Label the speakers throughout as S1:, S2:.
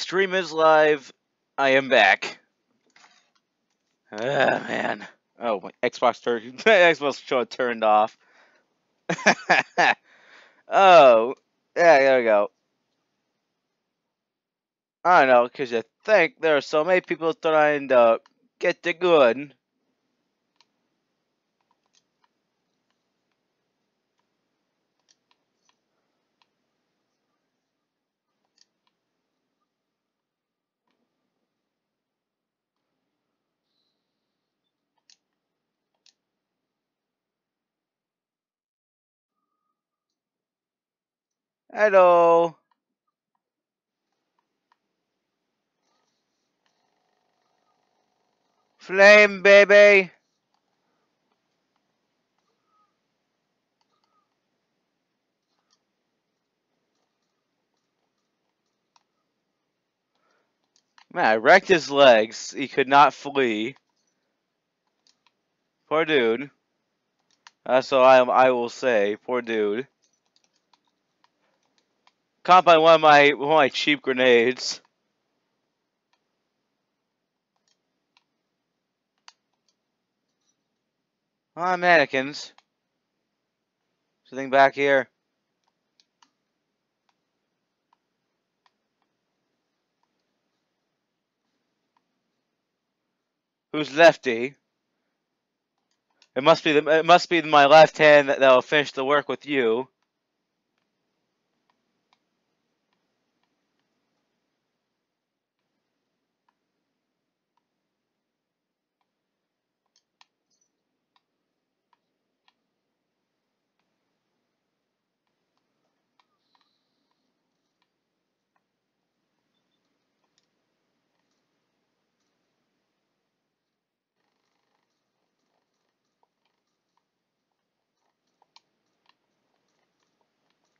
S1: Stream is live. I am back. Ah, man. Oh, my Xbox Xbox controller turned off. Oh, yeah, there we go. I don't know, because you think there are so many people trying to get the good. Hello. Flame, baby. Man, I wrecked his legs. He could not flee. Poor dude. That's all I will say. Poor dude. Caught by one of my cheap grenades. Ah, mannequins. Something back here. Who's lefty? It must be my left hand that'll finish the work with you.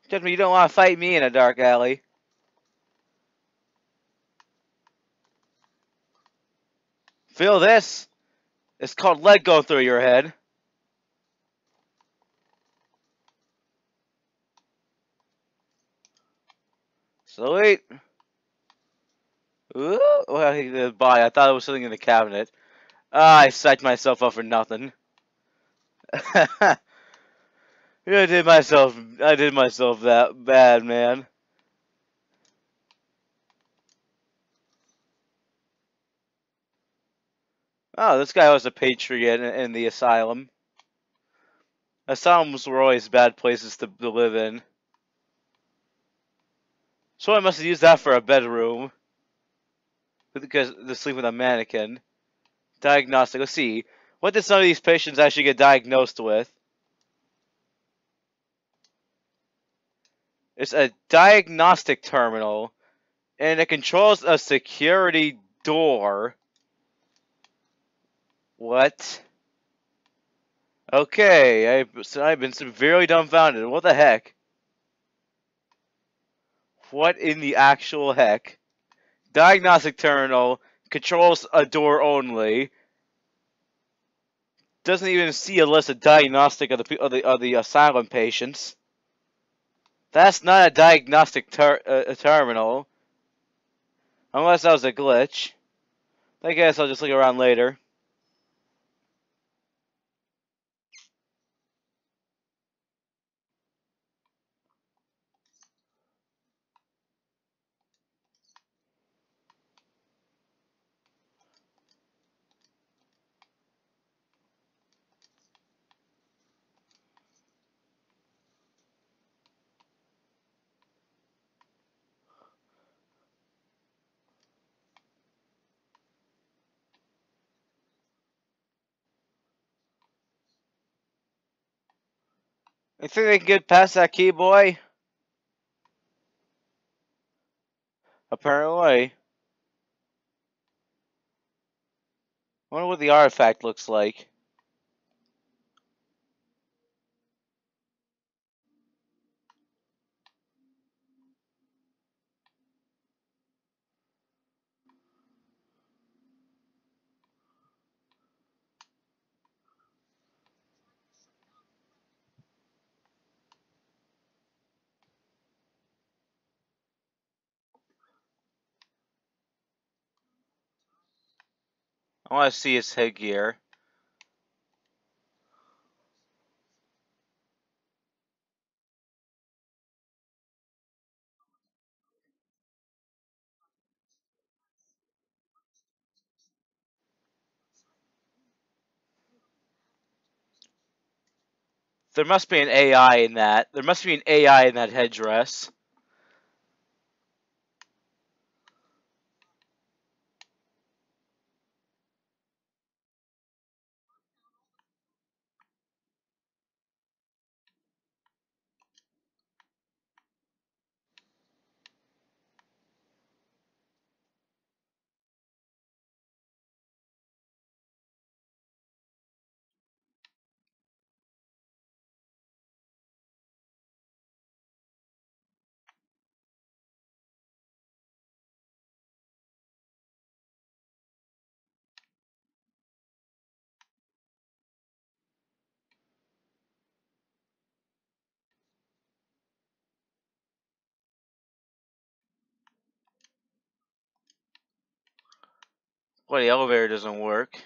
S1: Just me, you don't want to fight me in a dark alley. Feel this? It's called lead going through your head. Sweet. Ooh, well, he did buy. I thought it was something in the cabinet. Ah, I psyched myself up for nothing. I did myself that bad, man. Oh, this guy was a patriot in the asylum. Asylums were always bad places to live in. So I must have used that for a bedroom. Because to sleep with a mannequin. Diagnostic. Let's see. What did some of these patients actually get diagnosed with? It's a diagnostic terminal, and it controls a security door. What? Okay, I've been severely dumbfounded. What the heck? What in the actual heck? Diagnostic terminal controls a door only. Doesn't even see a list of diagnostic of the asylum patients. That's not a diagnostic terminal. Unless that was a glitch. I guess I'll just look around later. You think they can get past that key, boy? Apparently. I wonder what the artifact looks like. I want to see his headgear. There must be an AI in that. There must be an AI in that headdress. Boy, the elevator doesn't work.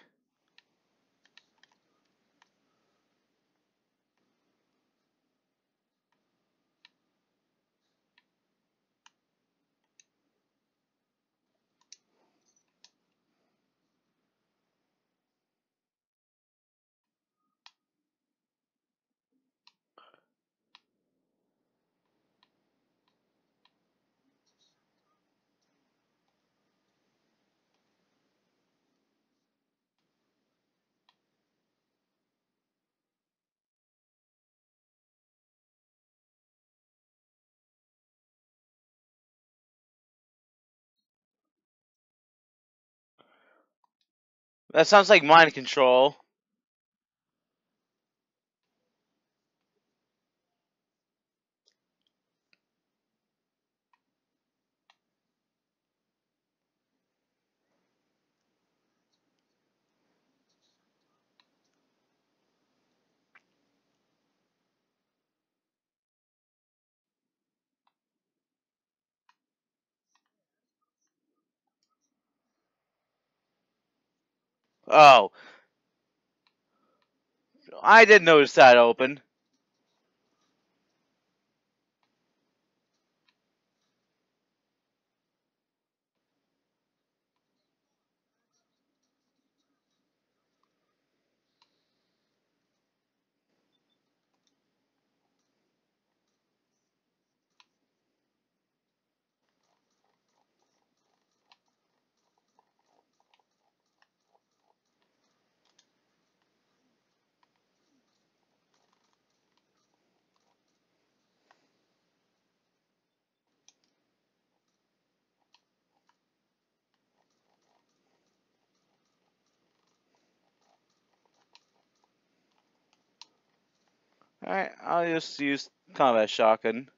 S1: That sounds like mind control. Oh, I didn't notice that open. Alright, I'll just use combat shotgun.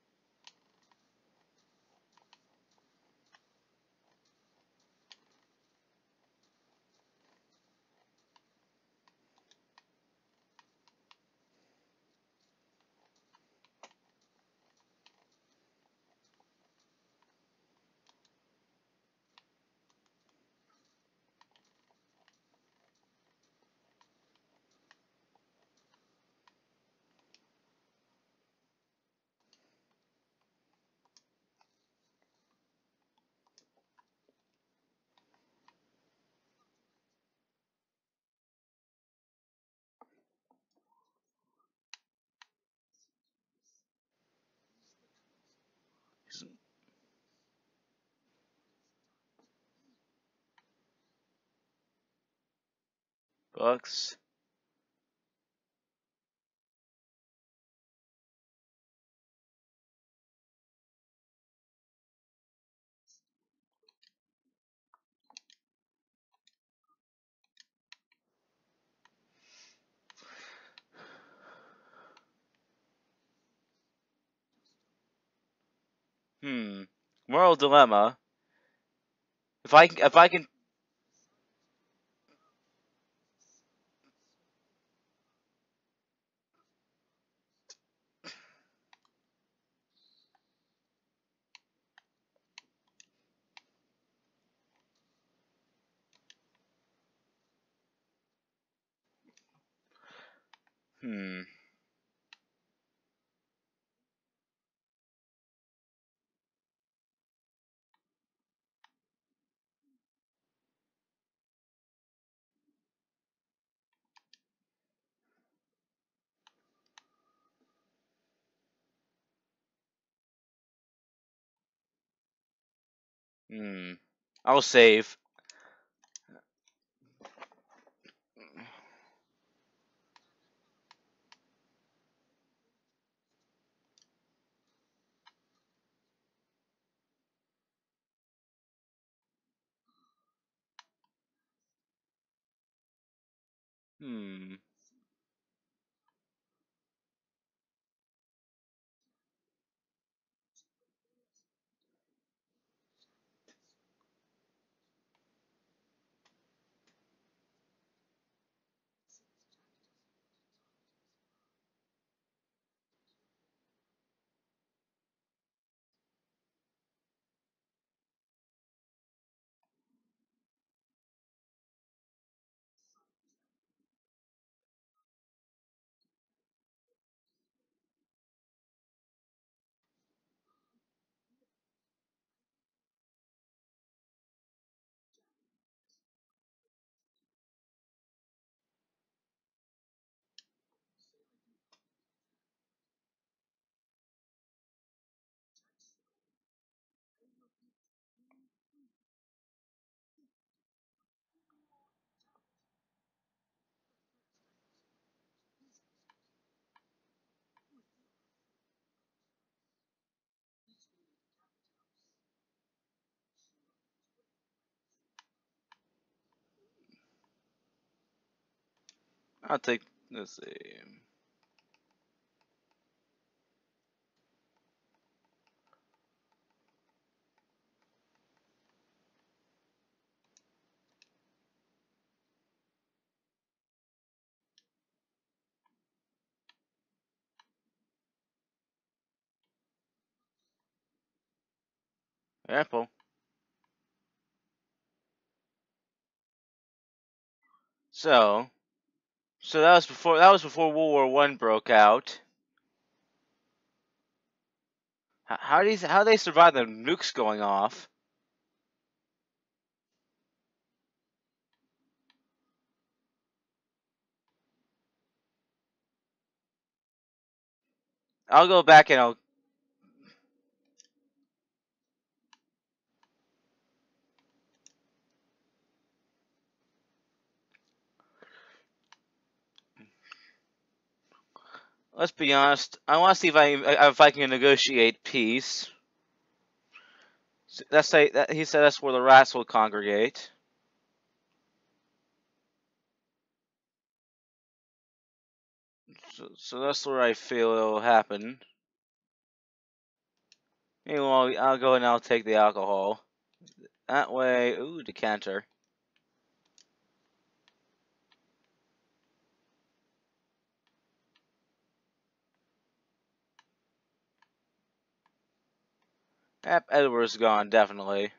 S1: Books. Hmm. Moral dilemma. If I can. Hmm. Hmm. I'll save. Hmm. I'll take. Let's see. Apple. So. So that was before World War I broke out. How they survive the nukes going off? I'll go back and I'll. Let's be honest. I want to see if I can negotiate peace. Let's say that he said that's where the rats will congregate. So that's where I feel it'll happen. Meanwhile, I'll go and I'll take the alcohol. That way, ooh, decanter. Yep, Edward's gone, definitely.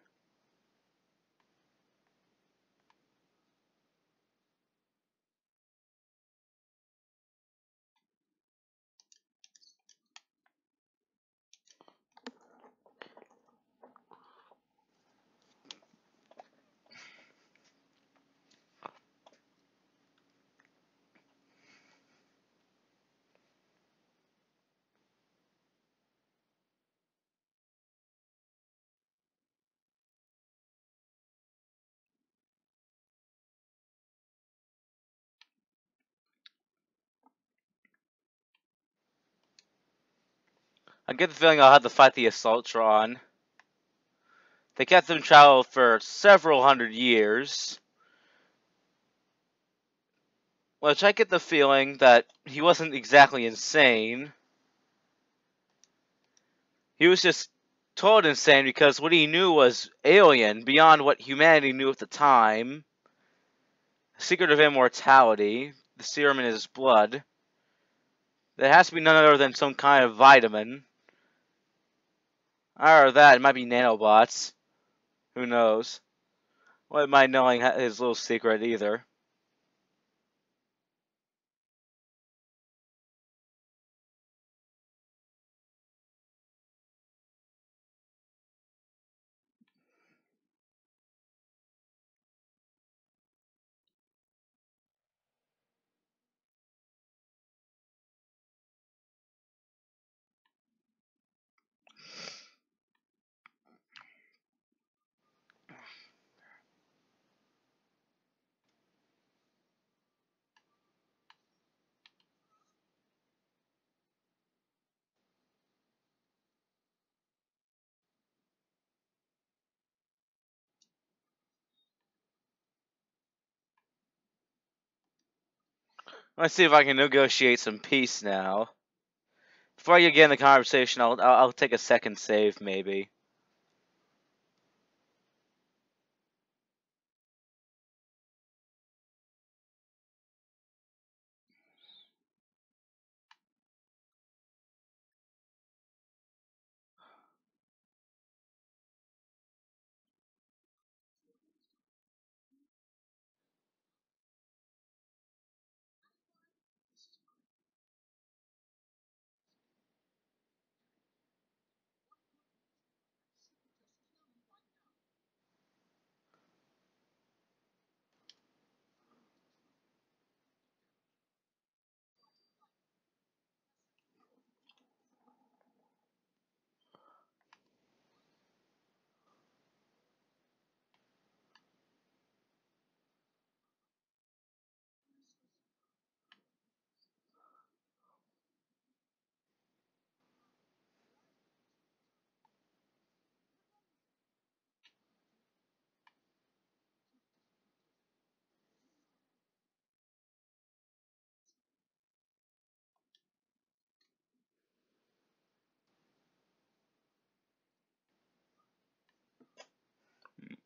S1: I get the feeling I'll have to fight the Assaultron. They kept them travel for several hundred years. Which I get the feeling that he wasn't exactly insane. He was just told insane because what he knew was alien, beyond what humanity knew at the time. The secret of immortality, the serum in his blood. There has to be none other than some kind of vitamin. Or that, it might be nanobots. Who knows? Well, it might knowing his little secret either. Let's see if I can negotiate some peace now. Before I get in the conversation, I'll take a second save maybe.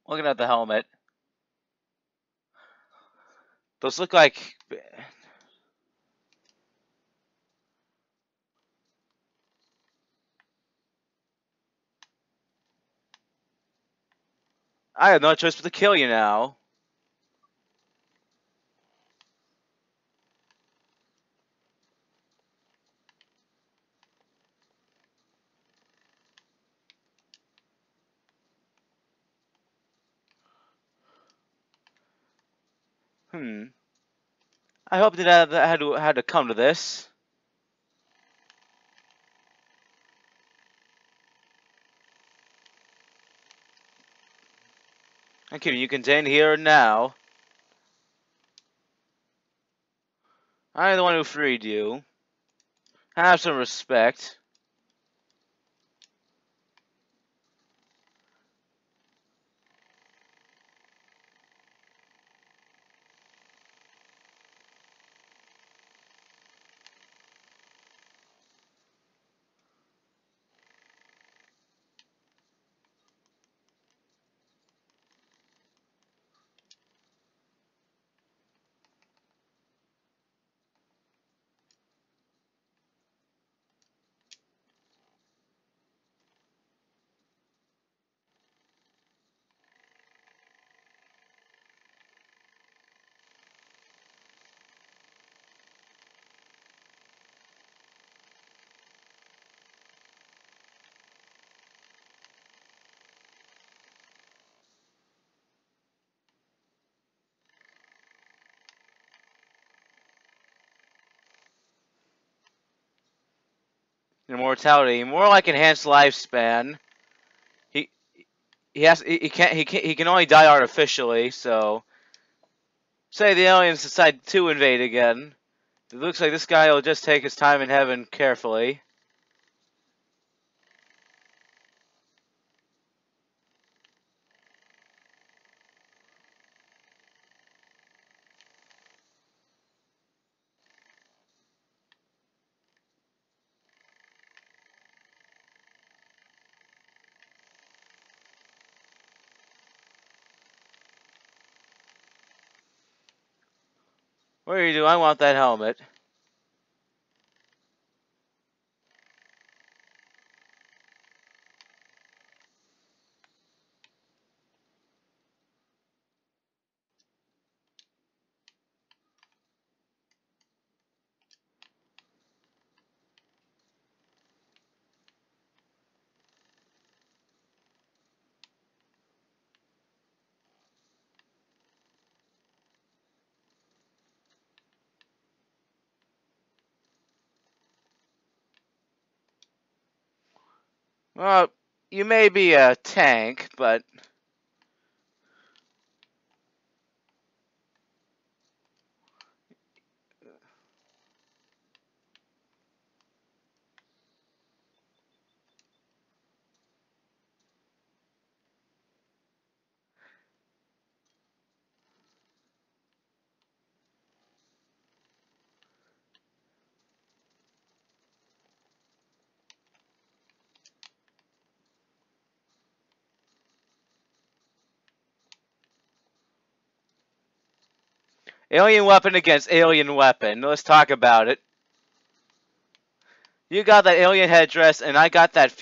S1: Looking at the helmet. Those look like... I have no choice but to kill you now. I hope that I had to come to this. I'm keeping you contained here and now. I'm the one who freed you. Have some respect. Immortality, more like enhanced lifespan. He he can only die artificially. So, say the aliens decide to invade again. It looks like this guy will just take his time in heaven carefully. What do you do? I want that helmet. Well, you may be a tank, but Alien weapon against alien weapon. Let's talk about it. You got that alien headdress, and I got that.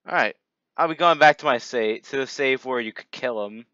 S1: All right, I'll be going back to my save, to the save where you could kill him.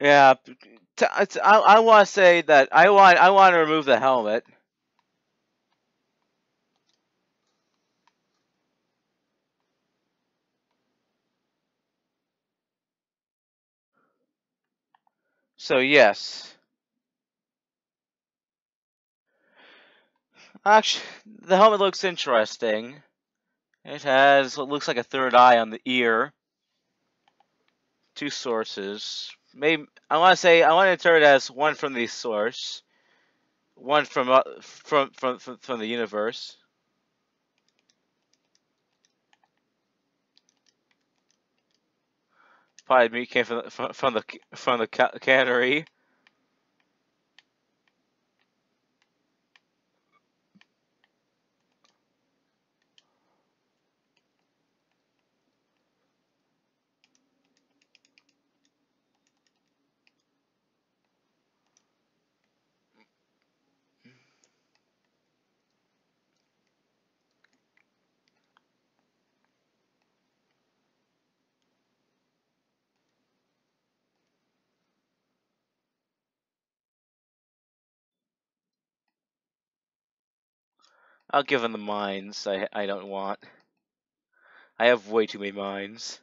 S1: Yeah, I want to say that I want to remove the helmet. So yes, actually, the helmet looks interesting. It has what looks like a third eye on the ear. Two sources. Maybe I want to say I want to insert it as one from the source. One from the universe. Probably me came from the cannery. I'll give him the mines. I don't want. I have way too many mines.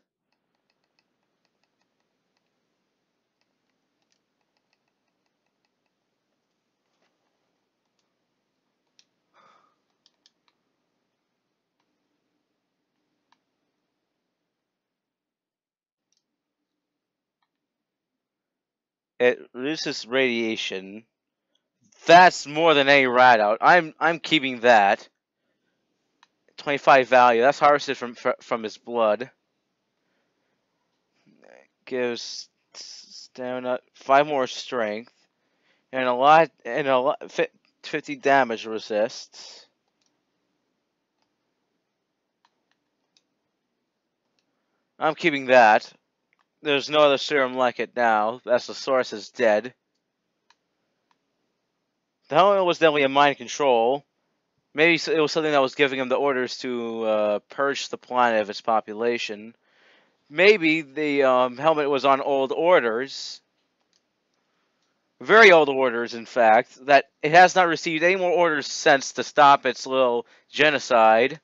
S1: It reduces radiation. That's more than any rat out. I'm keeping that. 25 value. That's harvested from his blood. Gives stamina, 5 more strength, and a lot 50 damage resists. I'm keeping that. There's no other serum like it now. That's the source is dead. The helmet was definitely a mind control. Maybe it was something that was giving him the orders to purge the planet of its population. Maybe the helmet was on old orders. Very old orders, in fact, that it has not received any more orders since to stop its little genocide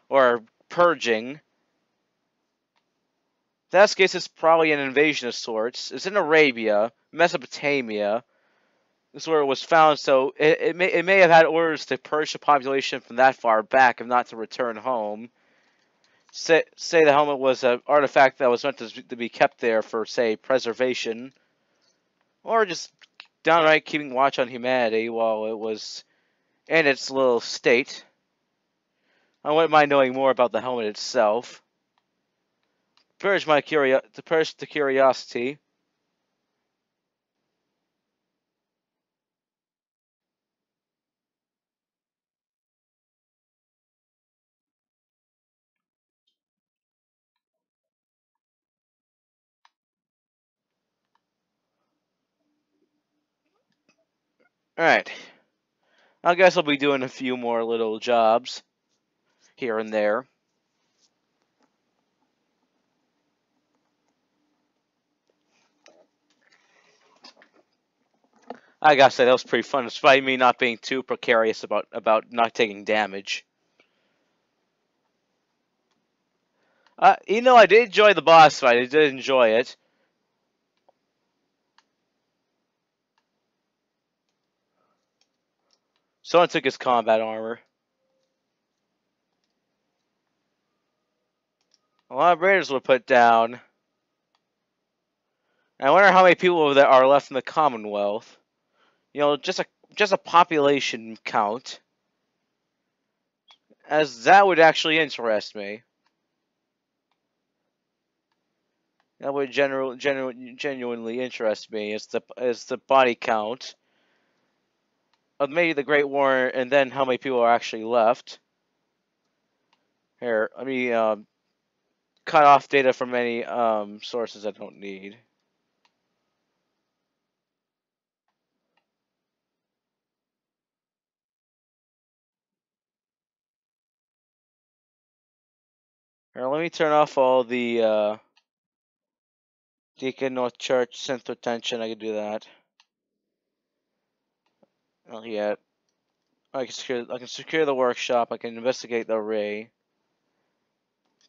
S1: or purging. That case, it's probably an invasion of sorts. It's in Arabia, Mesopotamia. This is where it was found, so it may have had orders to purge the population from that far back, if not to return home. Say the helmet was an artifact that was meant to be kept there for, say, preservation, or just downright keeping watch on humanity while it was in its little state. I wouldn't mind knowing more about the helmet itself. To purge the curiosity. Alright. I guess I'll be doing a few more little jobs here and there. I gotta say, that was pretty fun, despite me not being too precarious about not taking damage. I did enjoy the boss fight. I did enjoy it. Someone took his combat armor. A lot of raiders were put down. I wonder how many people that are left in the Commonwealth. Just a population count, as that would actually interest me. That would genuinely interest me. Is the body count of maybe the Great War, and then how many people are actually left. Here, let me cut off data from any sources I don't need. Here, let me turn off all the Deacon North Church Center tension. I can do that. Not yet. I can secure the workshop. I can investigate the array.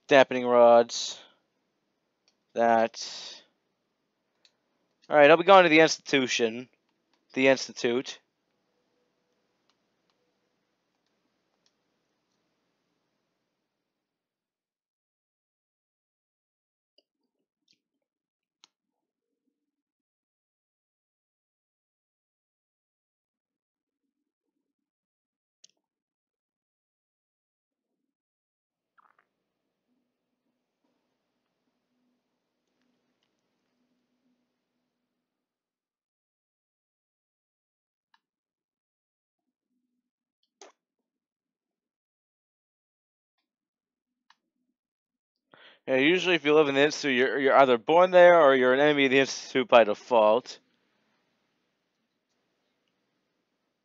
S1: Dampening rods. That. Alright, I'll be going to the institution. The institute. Yeah, usually if you live in the Institute, you're either born there or you're an enemy of the Institute by default.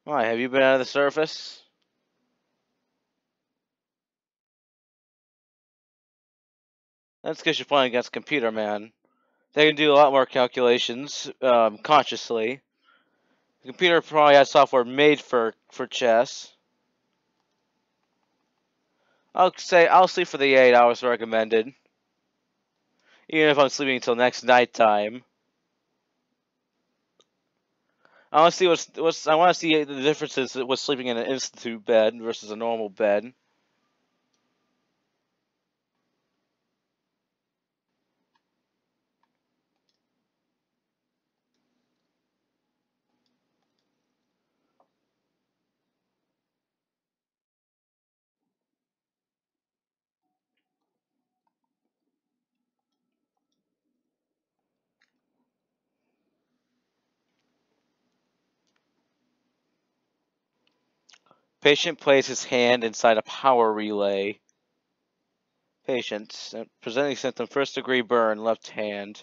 S1: Why, have you been out of the surface? That's because you're playing against Computer Man. They can do a lot more calculations, consciously. The computer probably has software made for chess. I'll sleep for the 8 hours recommended, even if I'm sleeping until next nighttime. I want to see I want to see the differences with sleeping in an institute bed versus a normal bed. Patient places hand inside a power relay. Patient presenting symptom first degree burn left hand.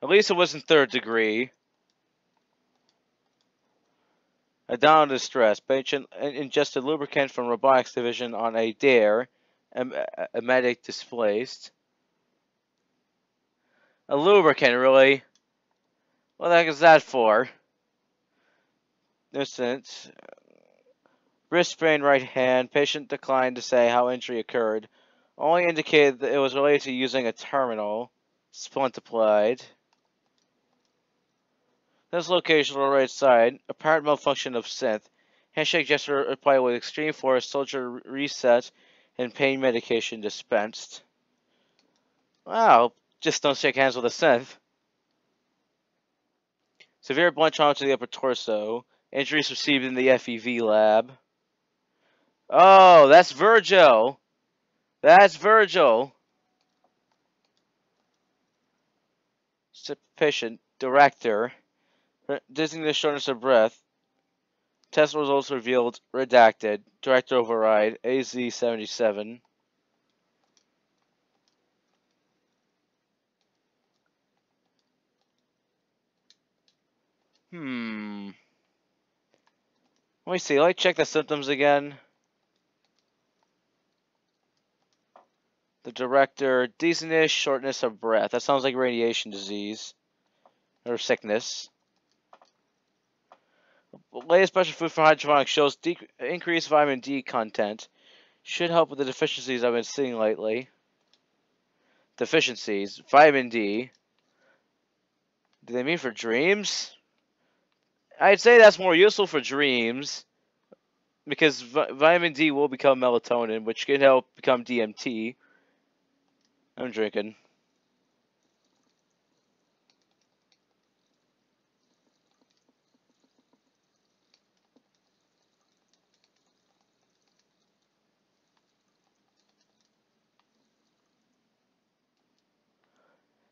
S1: At least it wasn't third degree. A down in distress. Patient ingested lubricant from robotics division on a dare. A medic displaced. A lubricant, really? What the heck is that for? Instance. Wrist sprain right hand. Patient declined to say how injury occurred. Only indicated that it was related to using a terminal. Splint applied. This location on the right side. Apparent malfunction of synth. Handshake gesture applied with extreme force. Soldier reset. And pain medication dispensed. Wow. Just don't shake hands with a synth. Severe blunt trauma to the upper torso. Injuries received in the FEV lab. Oh, that's Virgil. That's Virgil. Patient. Director. Dizziness, shortness of breath. Test results revealed. Redacted. Director override. AZ-77. Hmm. Let me see. Let me check the symptoms again. The director. Dizziness, shortness of breath. That sounds like radiation disease. Or sickness. Latest special food for hydroponics shows increased vitamin D content. Should help with the deficiencies I've been seeing lately. Deficiencies. Vitamin D. Do they mean for dreams? I'd say that's more useful for dreams. Because vitamin D will become melatonin, which can help become DMT. I'm drinking.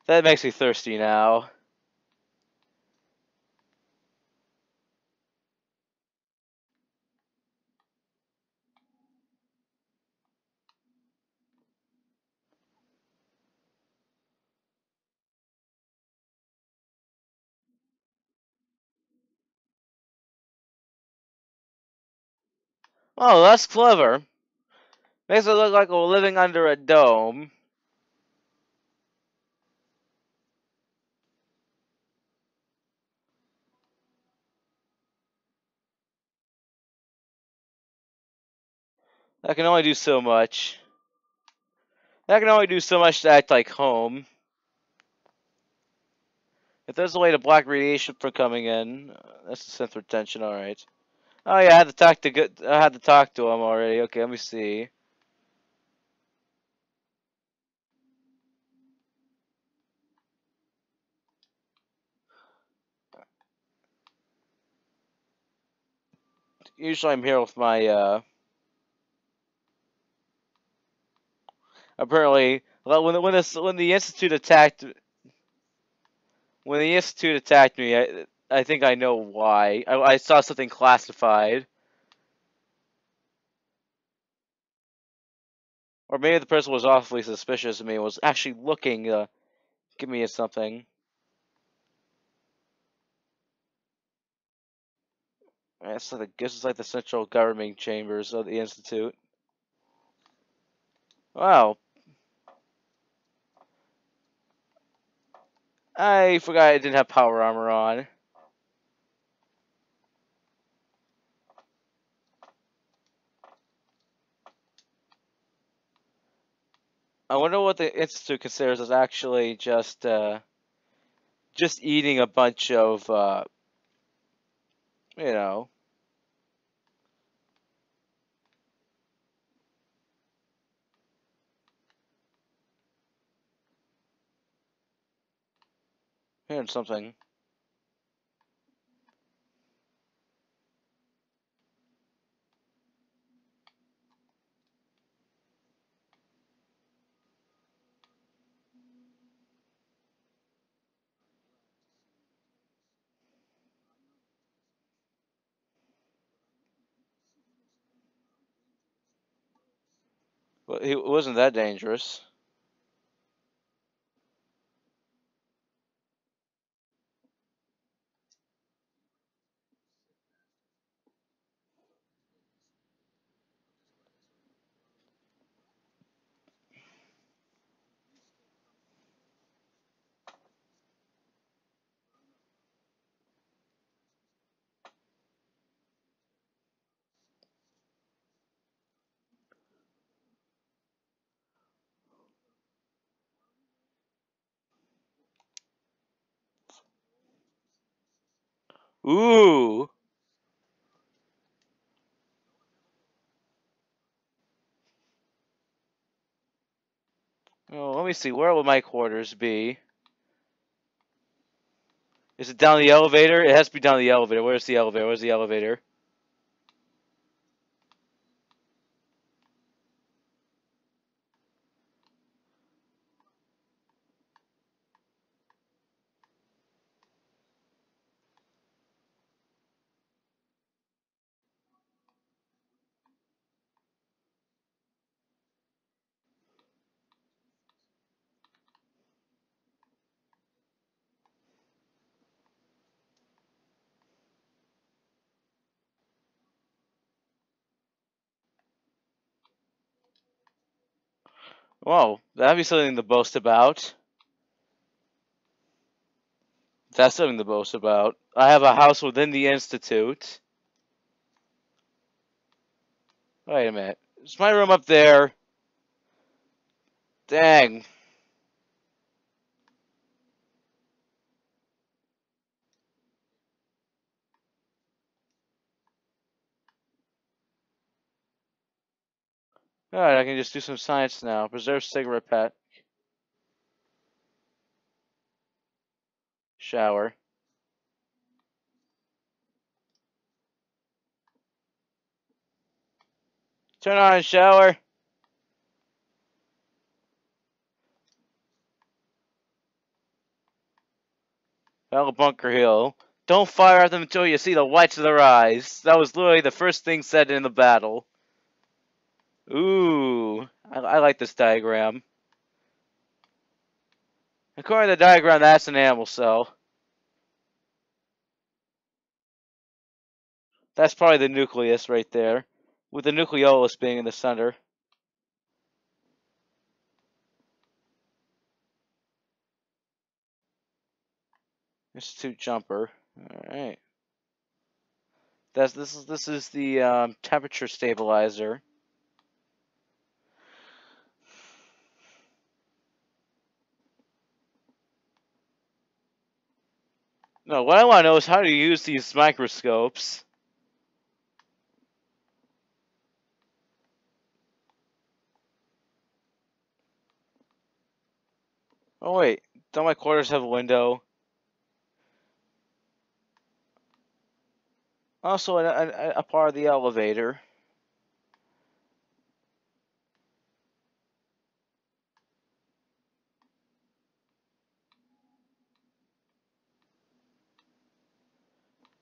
S1: That makes me thirsty now. Oh, that's clever. Makes it look like we're living under a dome. That can only do so much. That can only do so much to act like home. If there's a way to block radiation from coming in, that's the synth retention. All right. Oh yeah, I had to talk to him already. Okay, let me see. Usually I'm here with my apparently well, when the institute attacked me, I think I know why. I saw something classified. Or maybe the person was awfully suspicious of me and was actually looking to give me something. I guess it's like the central governing chambers of the Institute. Wow. I forgot I didn't have power armor on. I wonder what the Institute considers as actually just eating a bunch of, you know, hearing something. Well, it wasn't that dangerous. Ooh. Oh, let me see. Where will my quarters be? Is it down the elevator? It has to be down the elevator. Where's the elevator? Where's the elevator? Whoa, that'd be something to boast about. That's something to boast about. I have a house within the Institute. Wait a minute. Is my room up there? Dang. Alright, I can just do some science now. Preserve cigarette pack. Shower. Turn on shower. Battle Bunker Hill. Don't fire at them until you see the whites of their eyes. That was literally the first thing said in the battle. Ooh. I like this diagram. According to the diagram, that's an animal cell. That's probably the nucleus right there, with the nucleolus being in the center. Institute jumper. All right. This is the temperature stabilizer. No, what I want to know is how to use these microscopes. Oh wait, don't my quarters have a window? Also, a part of the elevator.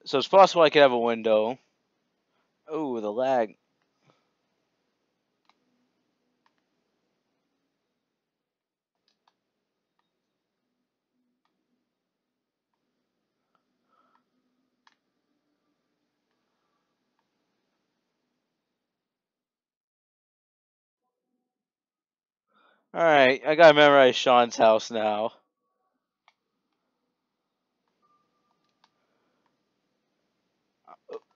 S1: So it's possible I could have a window. Oh, the lag. Alright, I gotta memorize Sean's house now.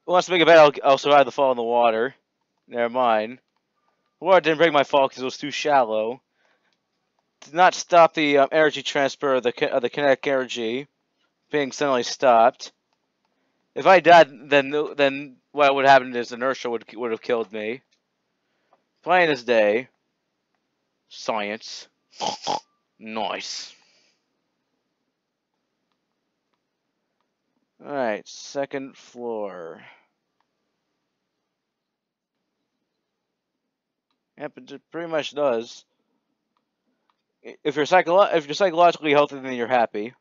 S1: Who wants to make a bet I'll survive the fall in the water? Never mind. The water didn't break my fall because it was too shallow. Did not stop the energy transfer of the kinetic energy being suddenly stopped. If I died, then what would happen is inertia would have killed me. Plain as day. Science. Nice. Alright, second floor. Yep, it pretty much does. If you're psychologically healthy, then you're happy.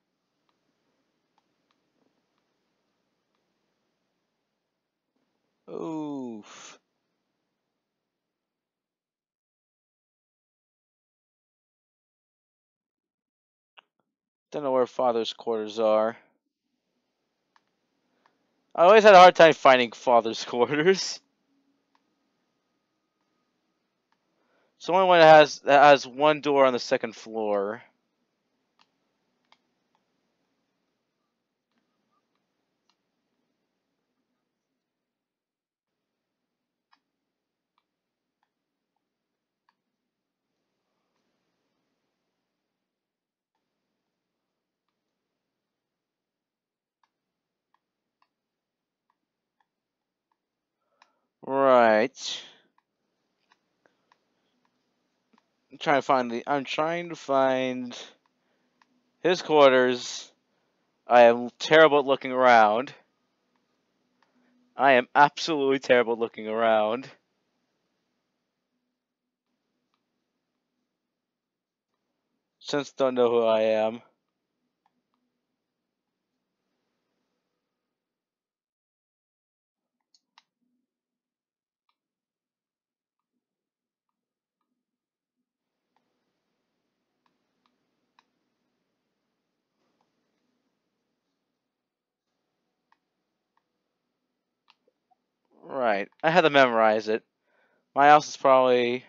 S1: Oof. Don't know where father's quarters are. I always had a hard time finding father's quarters. It's the only one that has one door on the second floor. Right. I'm trying to find his quarters. I am terrible at looking around. I am absolutely terrible at looking around. Since don't know who I am. Right. I had to memorize it. My house is probably...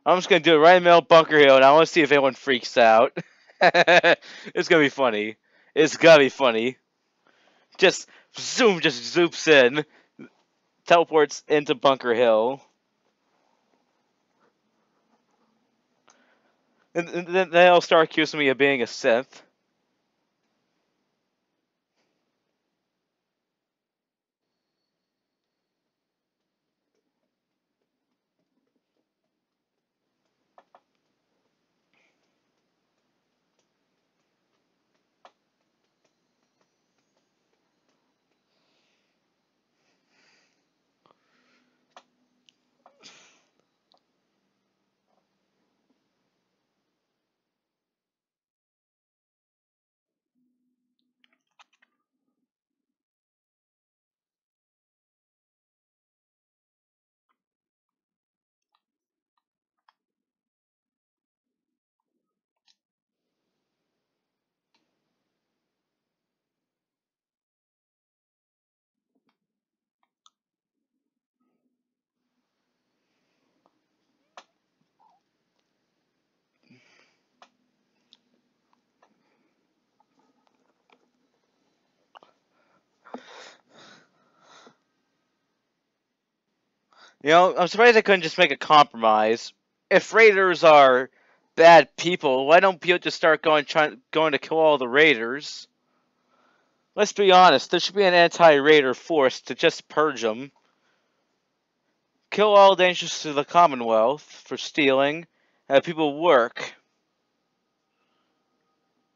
S1: I'm just gonna do it right in the middle of Bunker Hill, and I want to see if anyone freaks out. It's gonna be funny. It's gotta be funny. Just zoom, just zoops in, teleports into Bunker Hill, and then they'll start accusing me of being a Sith. I'm surprised they couldn't just make a compromise. If raiders are bad people, why don't people just start going to kill all the raiders? Let's be honest. There should be an anti-raider force to just purge them. Kill all dangers to the Commonwealth for stealing, and have people work.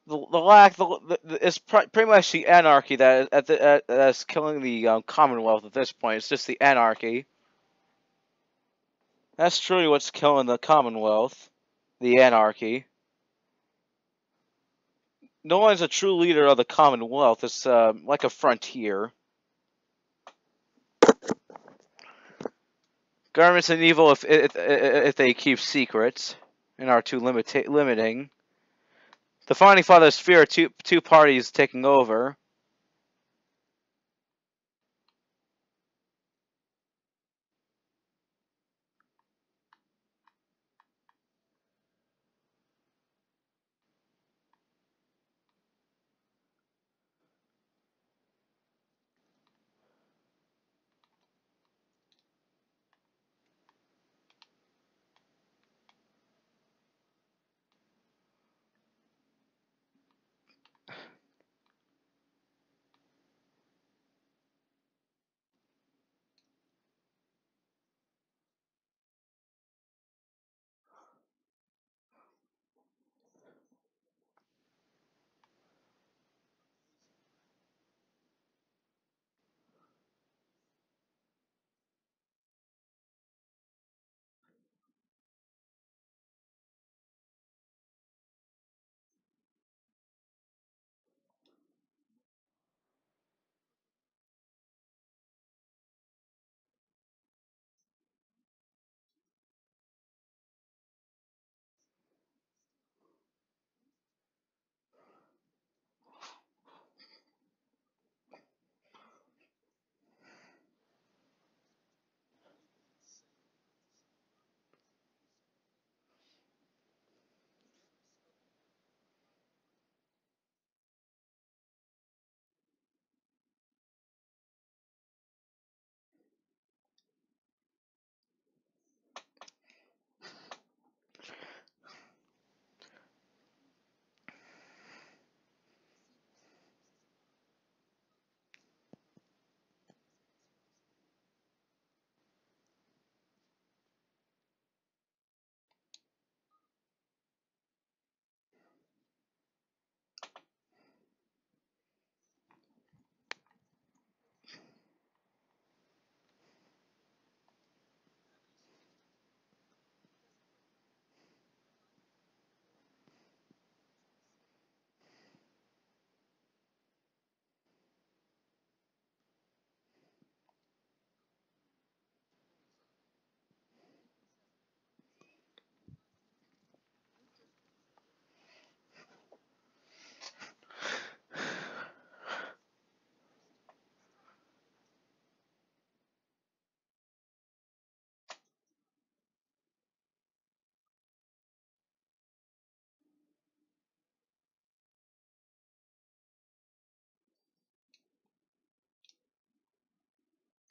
S1: It's pretty much the anarchy that's killing the Commonwealth at this point. It's just the anarchy. That's truly what's killing the Commonwealth. The anarchy. No one's a true leader of the Commonwealth. It's like a frontier. Government's an evil if they keep secrets and are too limiting. The founding fathers fear two parties taking over.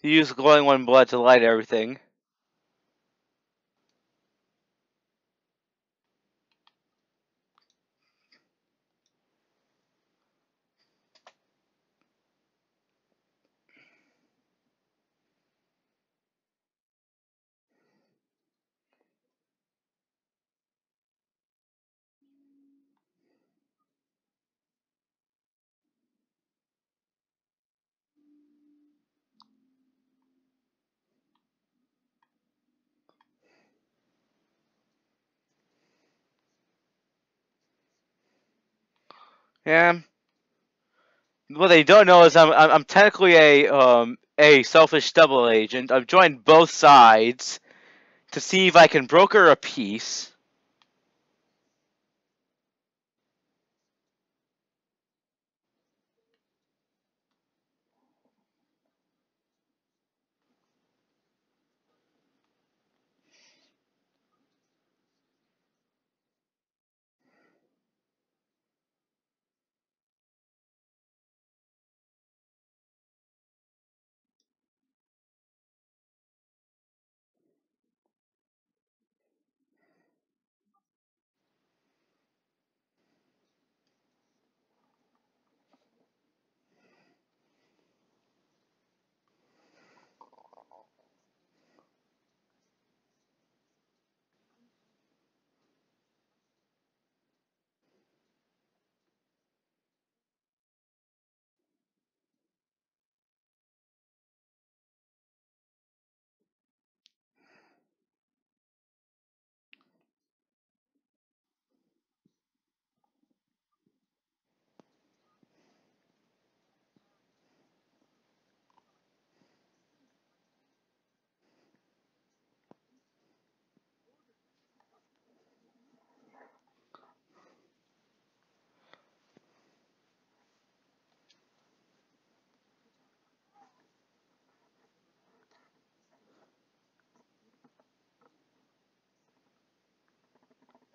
S1: He used glowing one blood to light everything. Yeah. What they don't know is I'm technically a selfish double agent. I've joined both sides to see if I can broker a peace.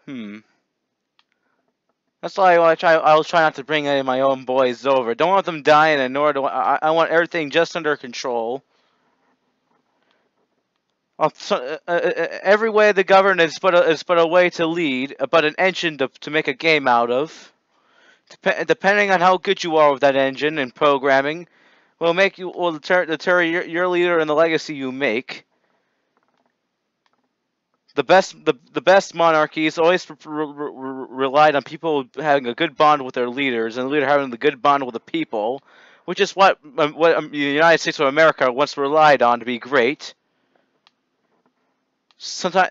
S1: Hmm. That's why I'll try not to bring any of my own boys over. Don't want them dying, and nor do I want everything just under control. Every way the government is but a way to lead, but an engine to make a game out of. Depending on how good you are with that engine and programming, will deter your leader and the legacy you make. The best monarchies always relied on people having a good bond with their leaders, and the leader having the good bond with the people, which is what the United States of America once relied on to be great. Sometimes,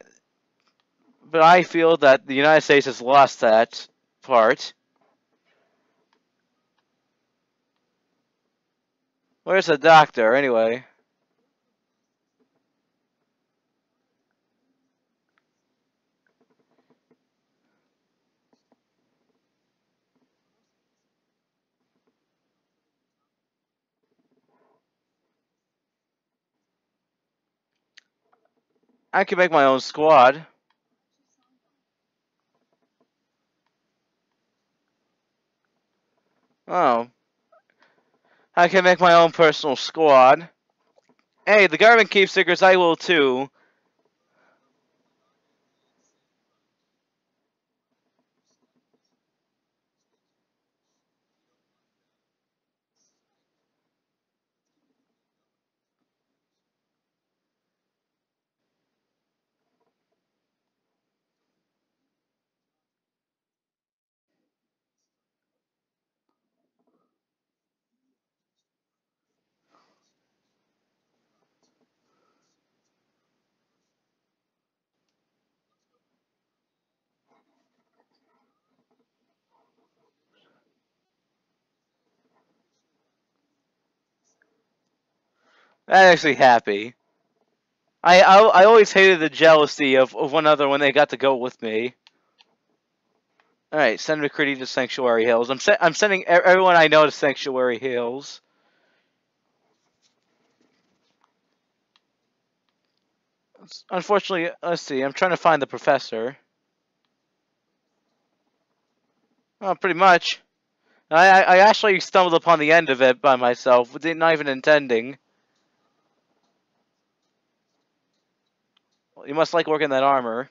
S1: but I feel that the United States has lost that part. Where's the doctor, anyway? I can make my own squad. Oh, I can make my own personal squad. Hey, the government keeps secrets, I will too. I'm actually happy. I always hated the jealousy of one another when they got to go with me. Alright, send McCready to Sanctuary Hills. I'm sending everyone I know to Sanctuary Hills. Unfortunately, let's see, I'm trying to find the professor. Oh, pretty much. I actually stumbled upon the end of it by myself, not even intending. You must like working that armor.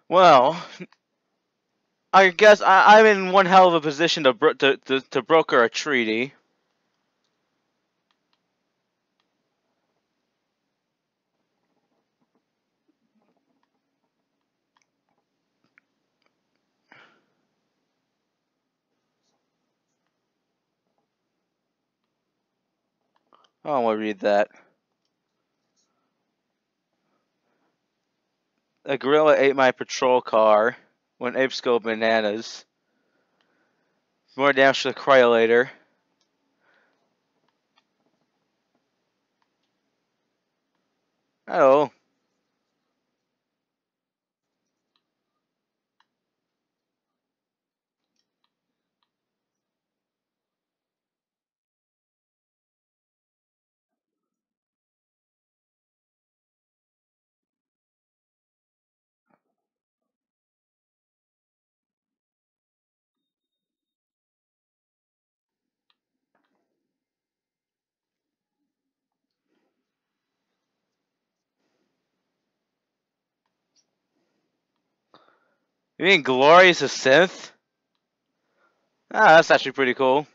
S1: Well, I guess I'm in one hell of a position to broker a treaty. I don't want to read that. A gorilla ate my patrol car when apes go bananas. More damage to the cryolator. Oh. You mean Glorious a synth? Ah, that's actually pretty cool.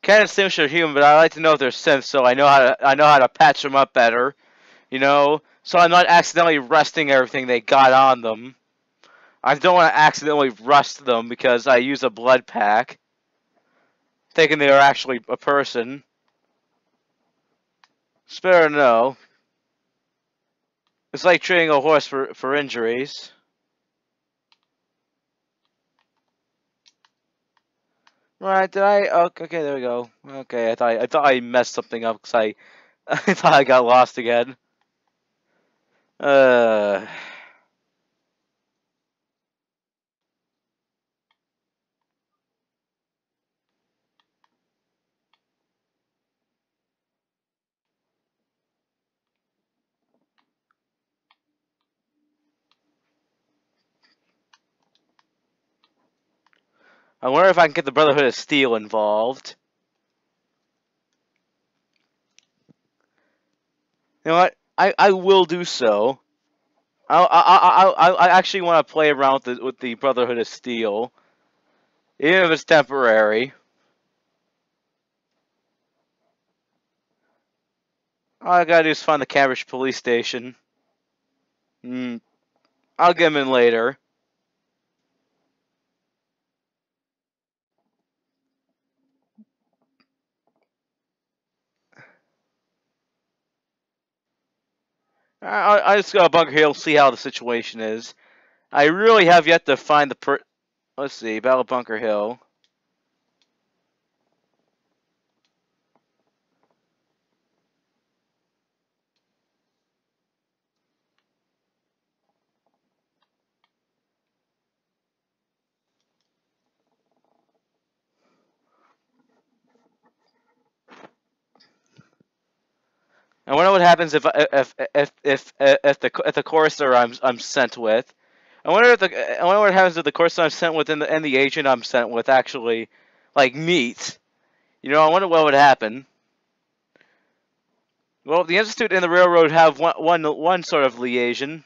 S1: Can't distinguish they're human, but I like to know if they're synths, so I know how to patch them up better. You know, so I'm not accidentally rusting everything they got on them. I don't want to accidentally rust them because I use a blood pack, thinking they are actually a person. Spare no. It's like treating a horse for injuries. Right? Did I? Okay, there we go. Okay, I thought I messed something up because I I thought I got lost again. Uh, I wonder if I can get the Brotherhood of Steel involved. You know what? I will do so. I actually want to play around with the Brotherhood of Steel, even if it's temporary. All I gotta do is find the Cambridge police station. Hmm. I'll get him in later. I just go to Bunker Hill, see how the situation is. I really have yet to find the let's see, Battle of Bunker Hill. I wonder what happens if the courser I'm sent with. I wonder what happens if the courser I'm sent with and the agent I'm sent with actually like meet. You know, I wonder what would happen. Well, the Institute and the Railroad have one sort of liaison,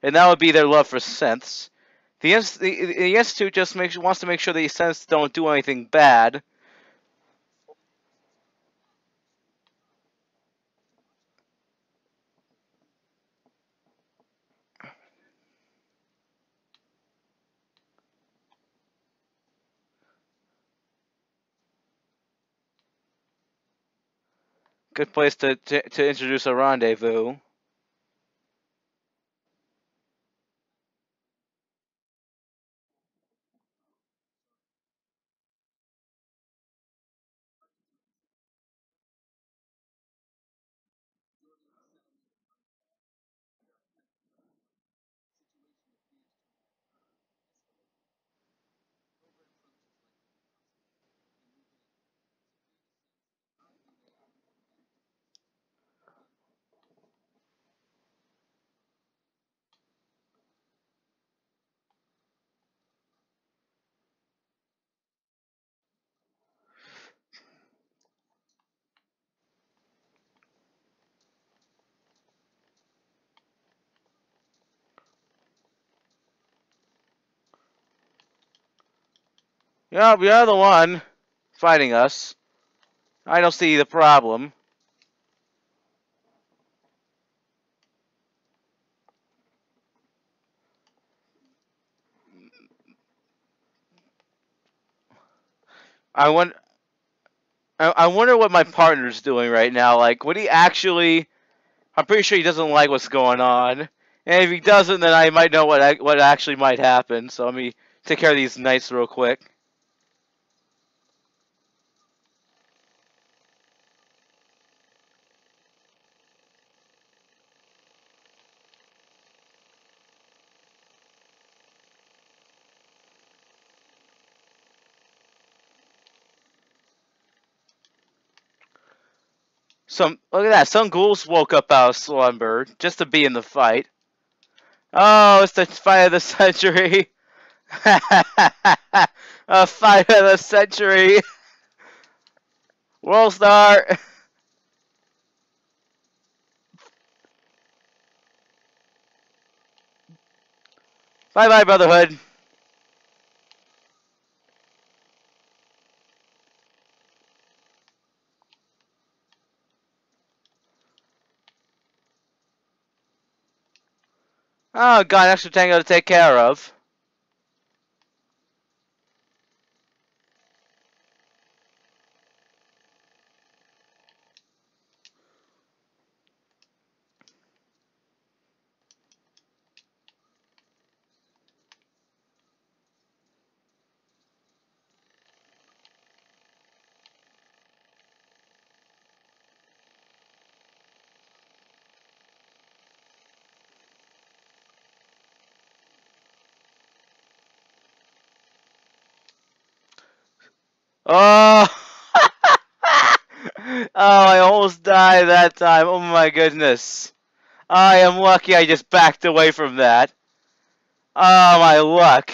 S1: and that would be their love for synths. The Institute just wants to make sure the synths don't do anything bad. Good place to introduce a rendezvous. Yeah, you're the one fighting us. I don't see the problem. I wonder. I wonder what my partner's doing right now. Like, would he actually? I'm pretty sure he doesn't like what's going on. And if he doesn't, then I might know what actually might happen. So let me take care of these knights real quick. Look at that. Some ghouls woke up out of slumber just to be in the fight. Oh, it's the fight of the century. A fight of the century. World Star. Bye bye, Brotherhood. Oh, got an extra tango to take care of. Oh! Oh, I almost died that time. Oh my goodness. I am lucky I just backed away from that. Oh, my luck.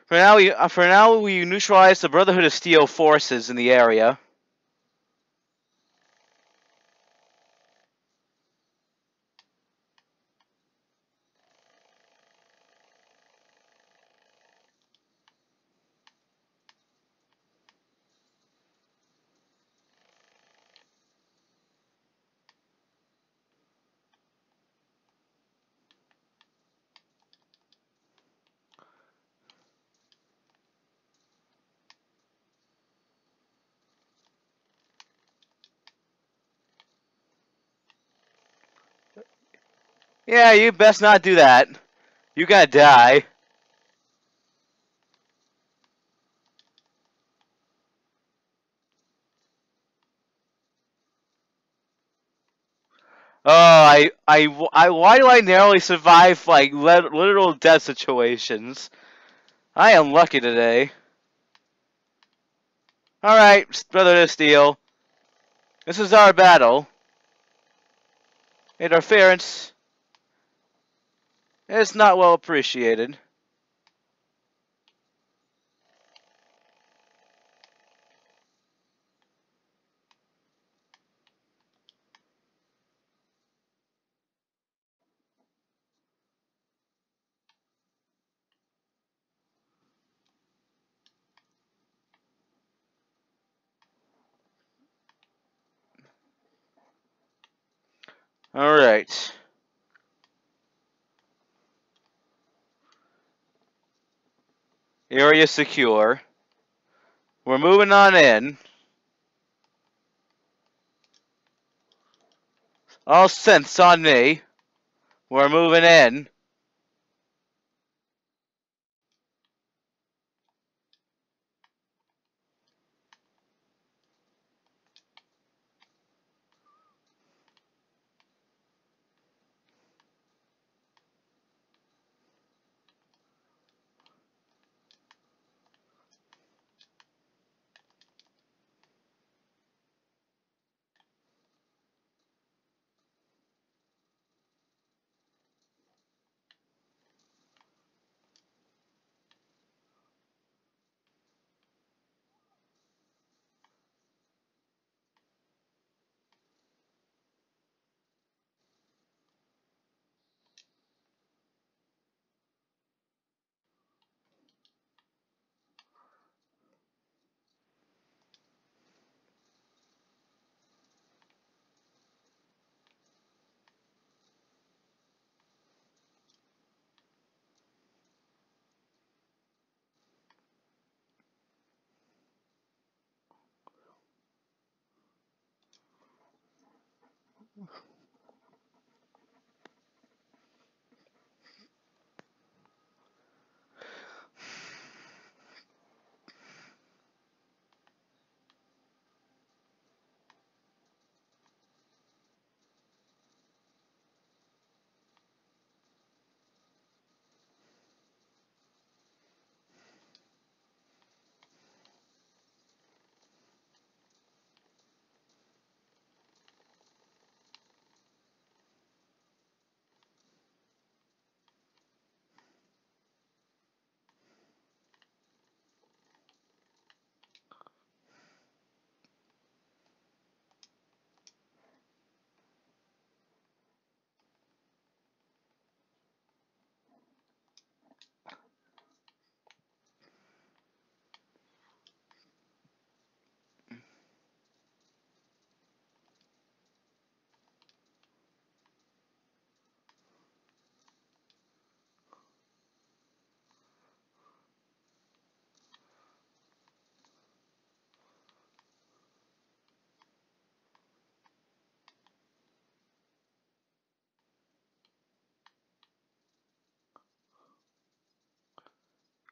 S1: For now, we neutralize the Brotherhood of Steel forces in the area. Yeah, you best not do that. You gotta die. Oh, why do I narrowly survive, like, literal death situations? I am lucky today. Alright, Brother of Steel. This is our battle. Interference is not well appreciated. Alright. Area secure. We're moving on in. All synths on me. We're moving in.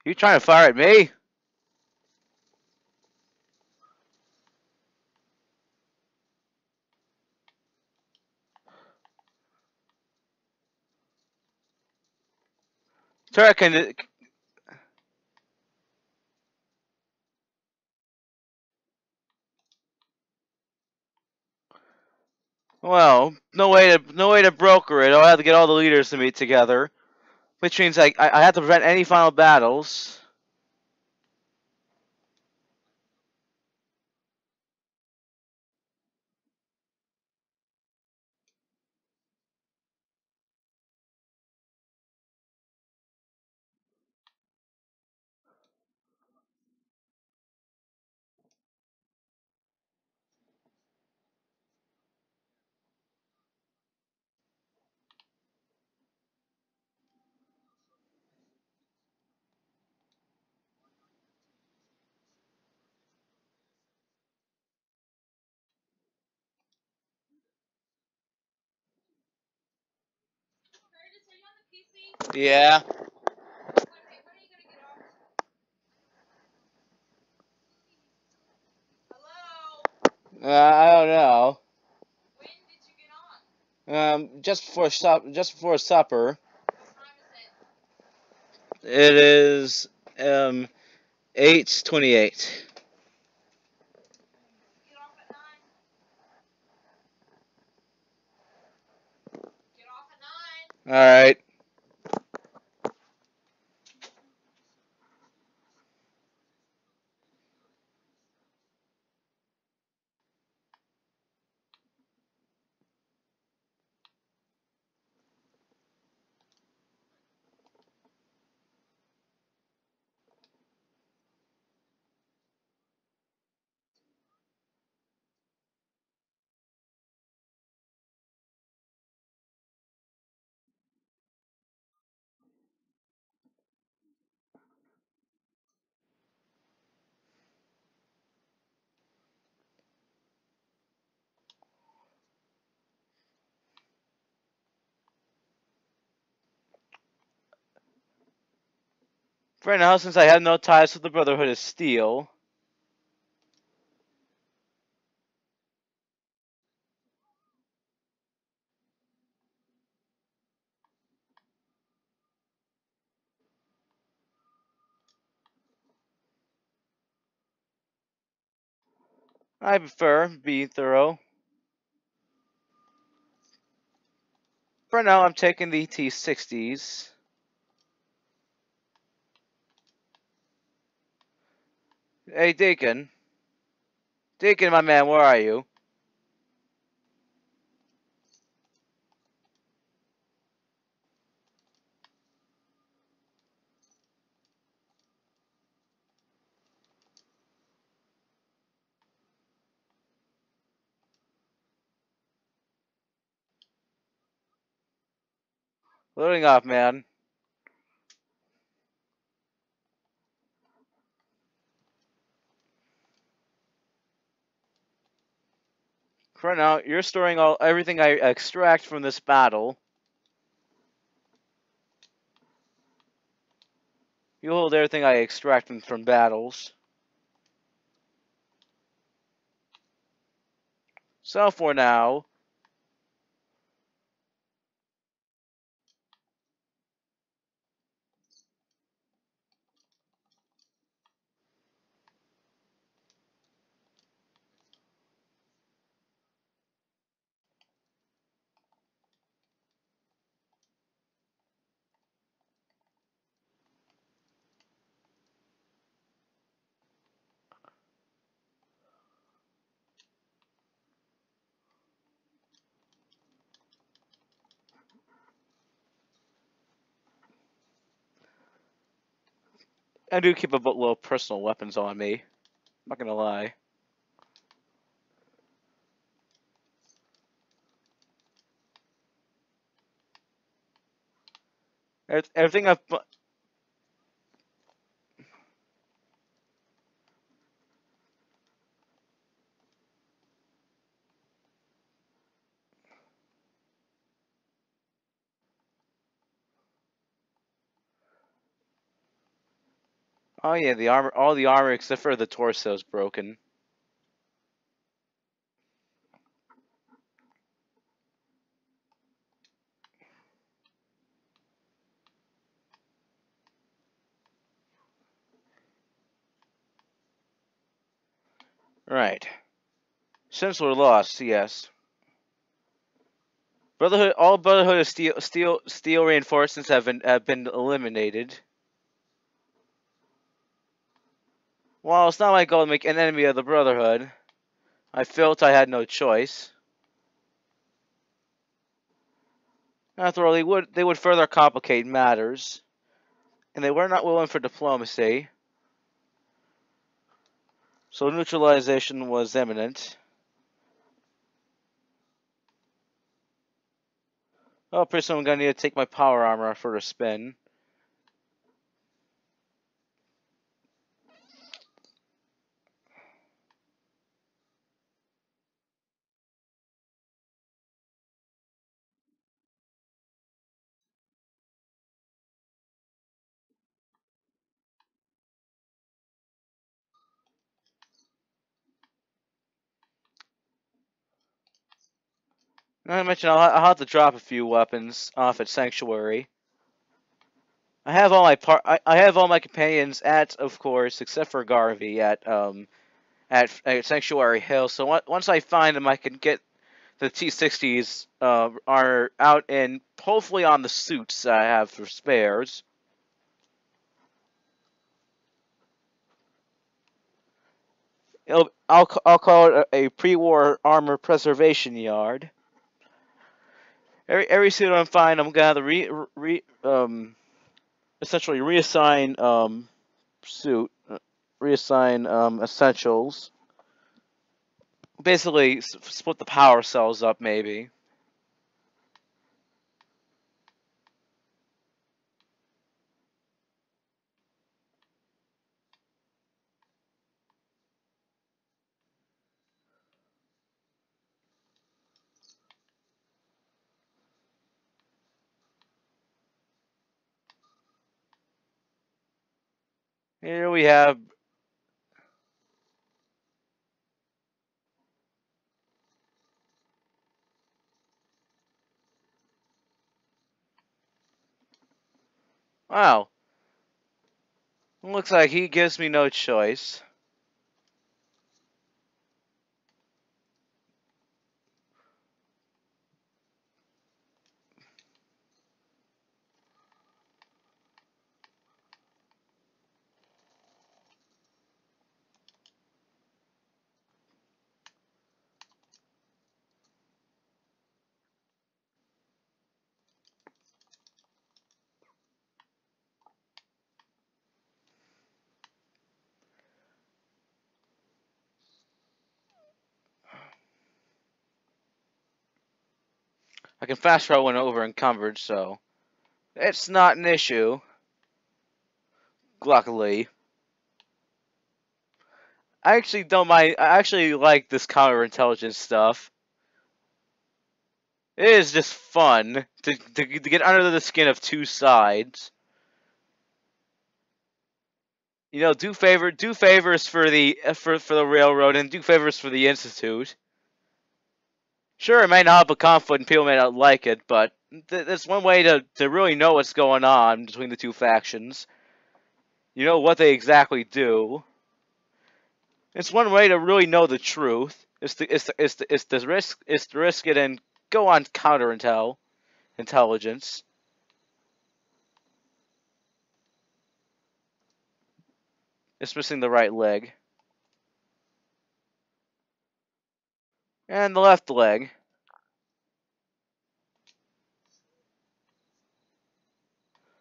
S1: You trying to fire at me? Turret can. Well, no way to broker it. I'll have to get all the leaders to meet together, which means I have to prevent any final battles. Yeah. I don't know. Just before supper. It is 8:28. All right. For now, since I have no ties with the Brotherhood of Steel, I prefer being thorough. For now, I'm taking the T60s. Hey, Deacon. Deacon, my man, where are you? Loading up, man. For now, you're storing everything I extract from this battle. You hold everything I extract from battles. So for now, I do keep a little personal weapons on me. I'm not gonna lie. Everything I've. Oh yeah, the armor. All the armor except for the torso is broken. Right. Since we're lost, yes. All Brotherhood of Steel reinforcements have been eliminated. While it's not my goal to make an enemy of the Brotherhood, I felt I had no choice. After all, they would further complicate matters, and they were not willing for diplomacy. So neutralization was imminent. Oh, pretty soon I'm gonna need to take my power armor for a spin. I mentioned I'll have to drop a few weapons off at Sanctuary. I have all my I have all my companions at, of course, except for Garvey at Sanctuary Hill. So once I find them, I can get the T60s are out and hopefully on the suits I have for spares. I'll call it a pre-war armor preservation yard. Every suit I'm finding, I'm gonna have to essentially reassign suit, reassign essentials. Basically, split the power cells up, maybe. Here we have. Wow. Looks like he gives me no choice. I can fast travel when over encumbered, so it's not an issue. Luckily, I actually don't mind. I actually like this counterintelligence stuff. It is just fun to get under the skin of two sides. You know, do favors for the railroad and do favors for the institute. Sure, it may not have a conflict and people may not like it, but there's one way to really know what's going on between the two factions. You know what they exactly do. It's one way to really know the truth. Is to risk it and go on intelligence. It's missing the right leg. And the left leg.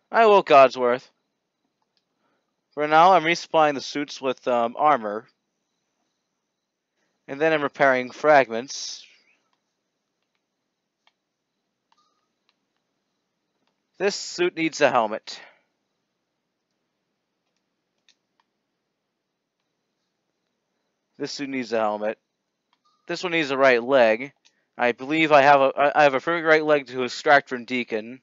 S1: I will Godsworth. For now, I'm resupplying the suits with armor. And then I'm repairing fragments. This suit needs a helmet. This suit needs a helmet. This one needs a right leg. I believe I have a free right leg to extract from Deacon.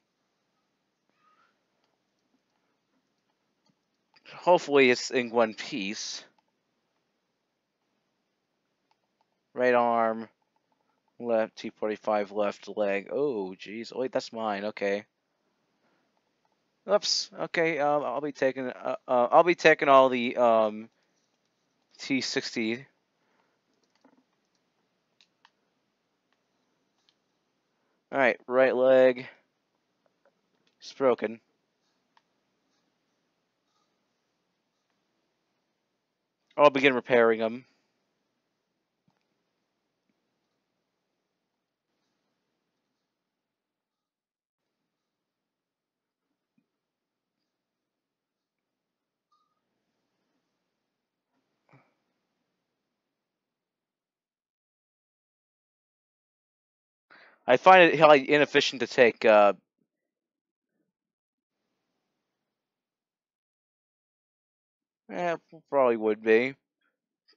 S1: Hopefully it's in one piece. Right arm, left T45, left leg. Oh, jeez. Oh, wait, that's mine. Okay. Oops. Okay. I'll be taking. I'll be taking all the T60. All right. Right leg. It's broken. I'll begin repairing them. I find it highly inefficient to take. Probably would be.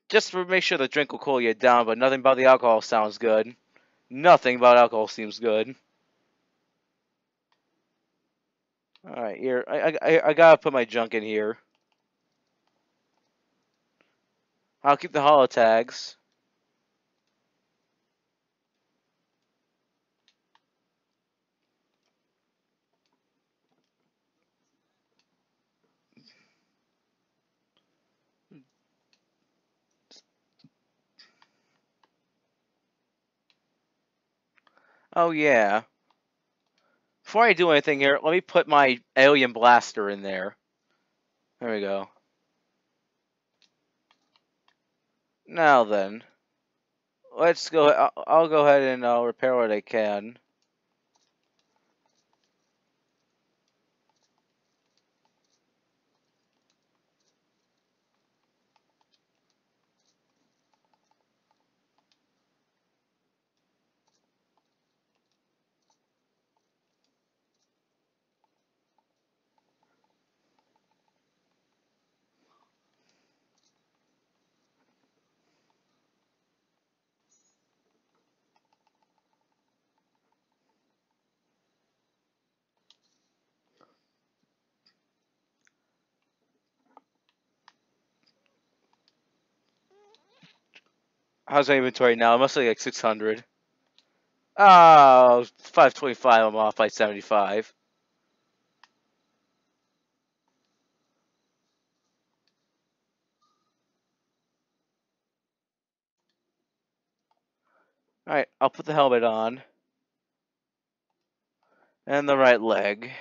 S1: Just to make sure the drink will cool you down, but nothing about the alcohol sounds good. Nothing about alcohol seems good. All right, here. I gotta put my junk in here. I'll keep the holo tags. Oh yeah. Before I do anything here, let me put my alien blaster in there. There we go. Now then, let's go. I'll go ahead and repair what I can. How's my inventory now? It must be like 600. Oh, 525. I'm off by 75. Alright, I'll put the helmet on. And the right leg.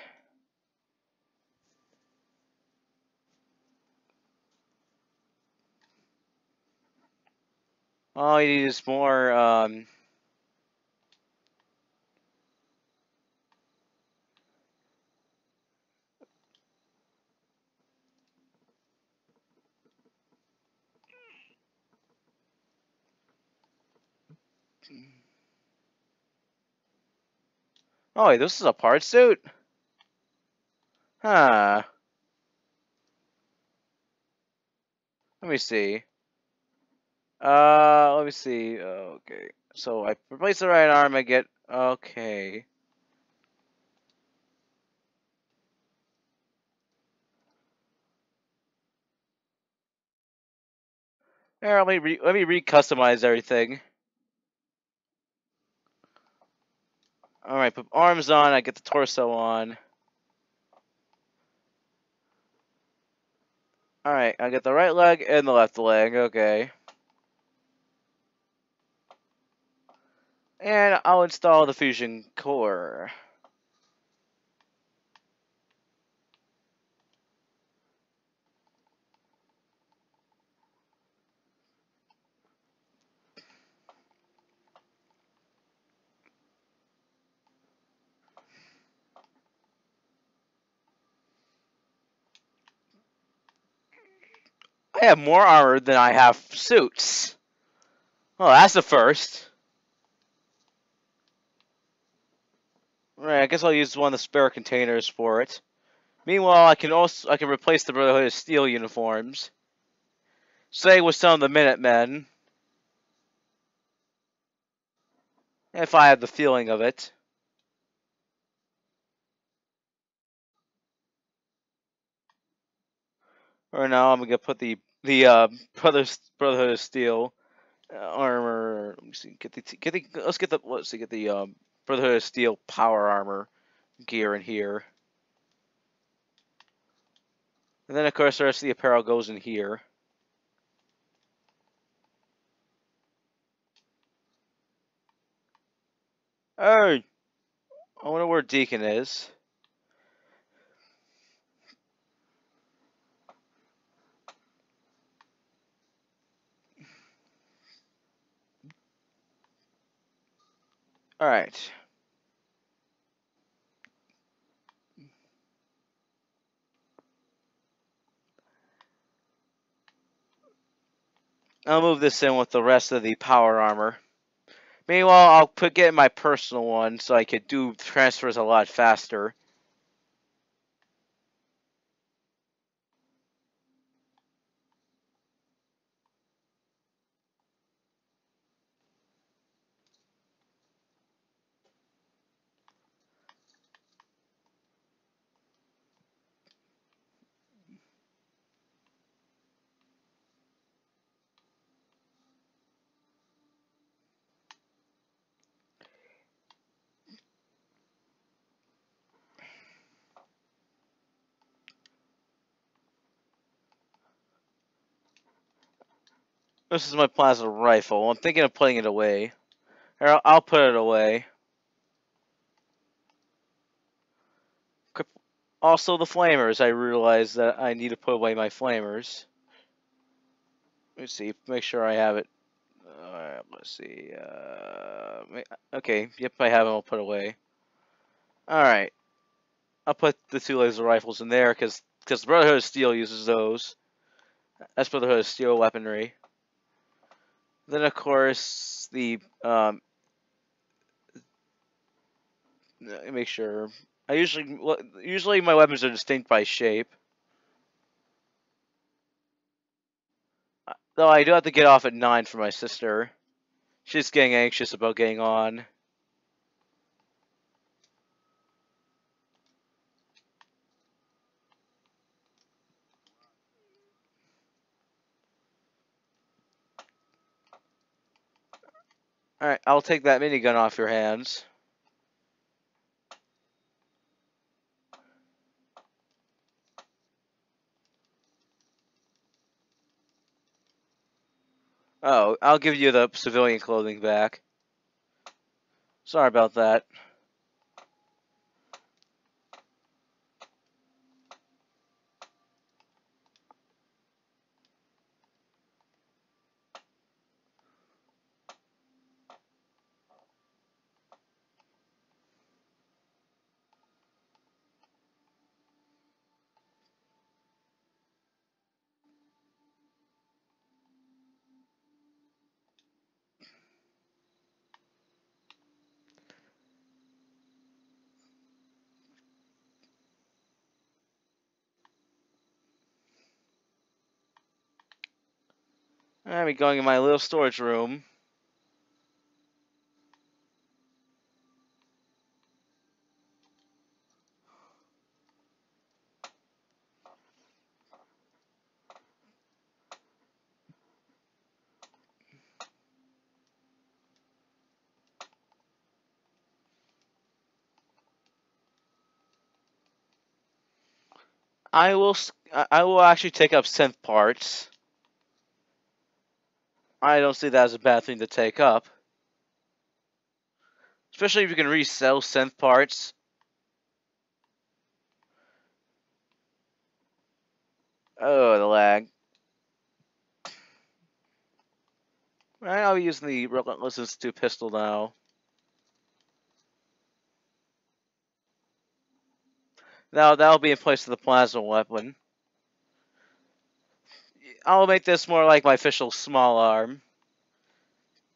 S1: All you need is more, Oh, wait, this is a part suit? Huh. Let me see. Let me see. Okay. So I replace the right arm, I get... Okay. Here, let me re-customize everything. Alright, put arms on, I get the torso on. Alright, I get the right leg and the left leg, okay. And I'll install the fusion core. I have more armor than I have suits. Well, that's the first. Right, I guess I'll use one of the spare containers for it. Meanwhile, I can replace the Brotherhood of Steel uniforms. Say with some of the Minutemen. If I have the feeling of it. Or now I'm gonna put the Brotherhood of Steel armor. Let me see. Get the Brotherhood of Steel power armor gear in here. And then of course the rest of the apparel goes in here. Hey, I wonder where Deacon is. All right. I'll move this in with the rest of the power armor. Meanwhile, I'll get my personal one so I could do transfers a lot faster. This is my plasma rifle. I'm thinking of putting it away. I'll put it away. Also, the flamers. I realized that I need to put away my flamers. Let me see. Make sure I have it. Let's see. Okay. Yep, I have them all put away. All right. I'll put the two laser rifles in there because the Brotherhood of Steel uses those. That's Brotherhood of Steel weaponry. Then of course the let me make sure. I usually my weapons are distinct by shape. Though I do have to get off at 9 for my sister. She's getting anxious about getting on. Alright, I'll take that minigun off your hands. Oh, I'll give you the civilian clothing back. Sorry about that. I'm going in my little storage room. I will actually take up synth parts. I don't see that as a bad thing to take up. Especially if you can resell synth parts. Oh, the lag. Alright, I'll be using the Relentless Institute pistol now. Now that'll be in place of the plasma weapon. I'll make this more like my official small arm.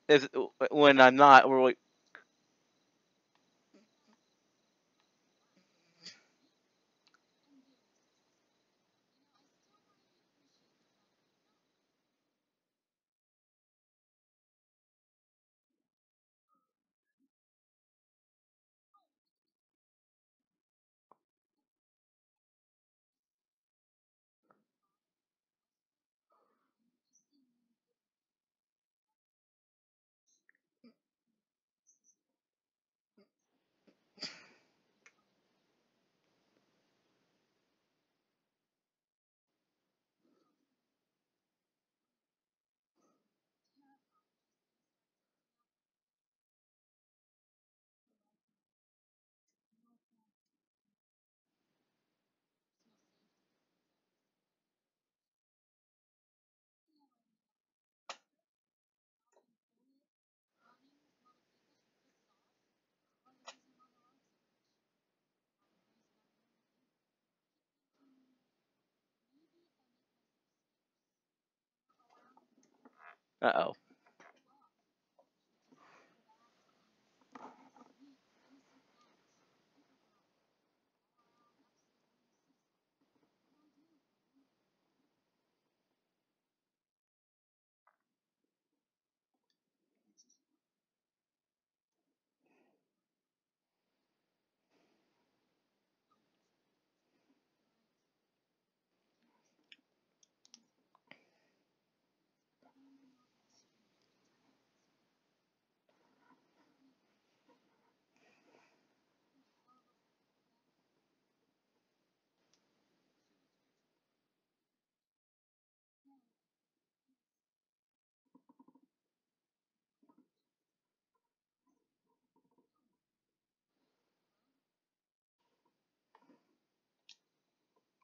S1: If when I'm not really. Uh oh.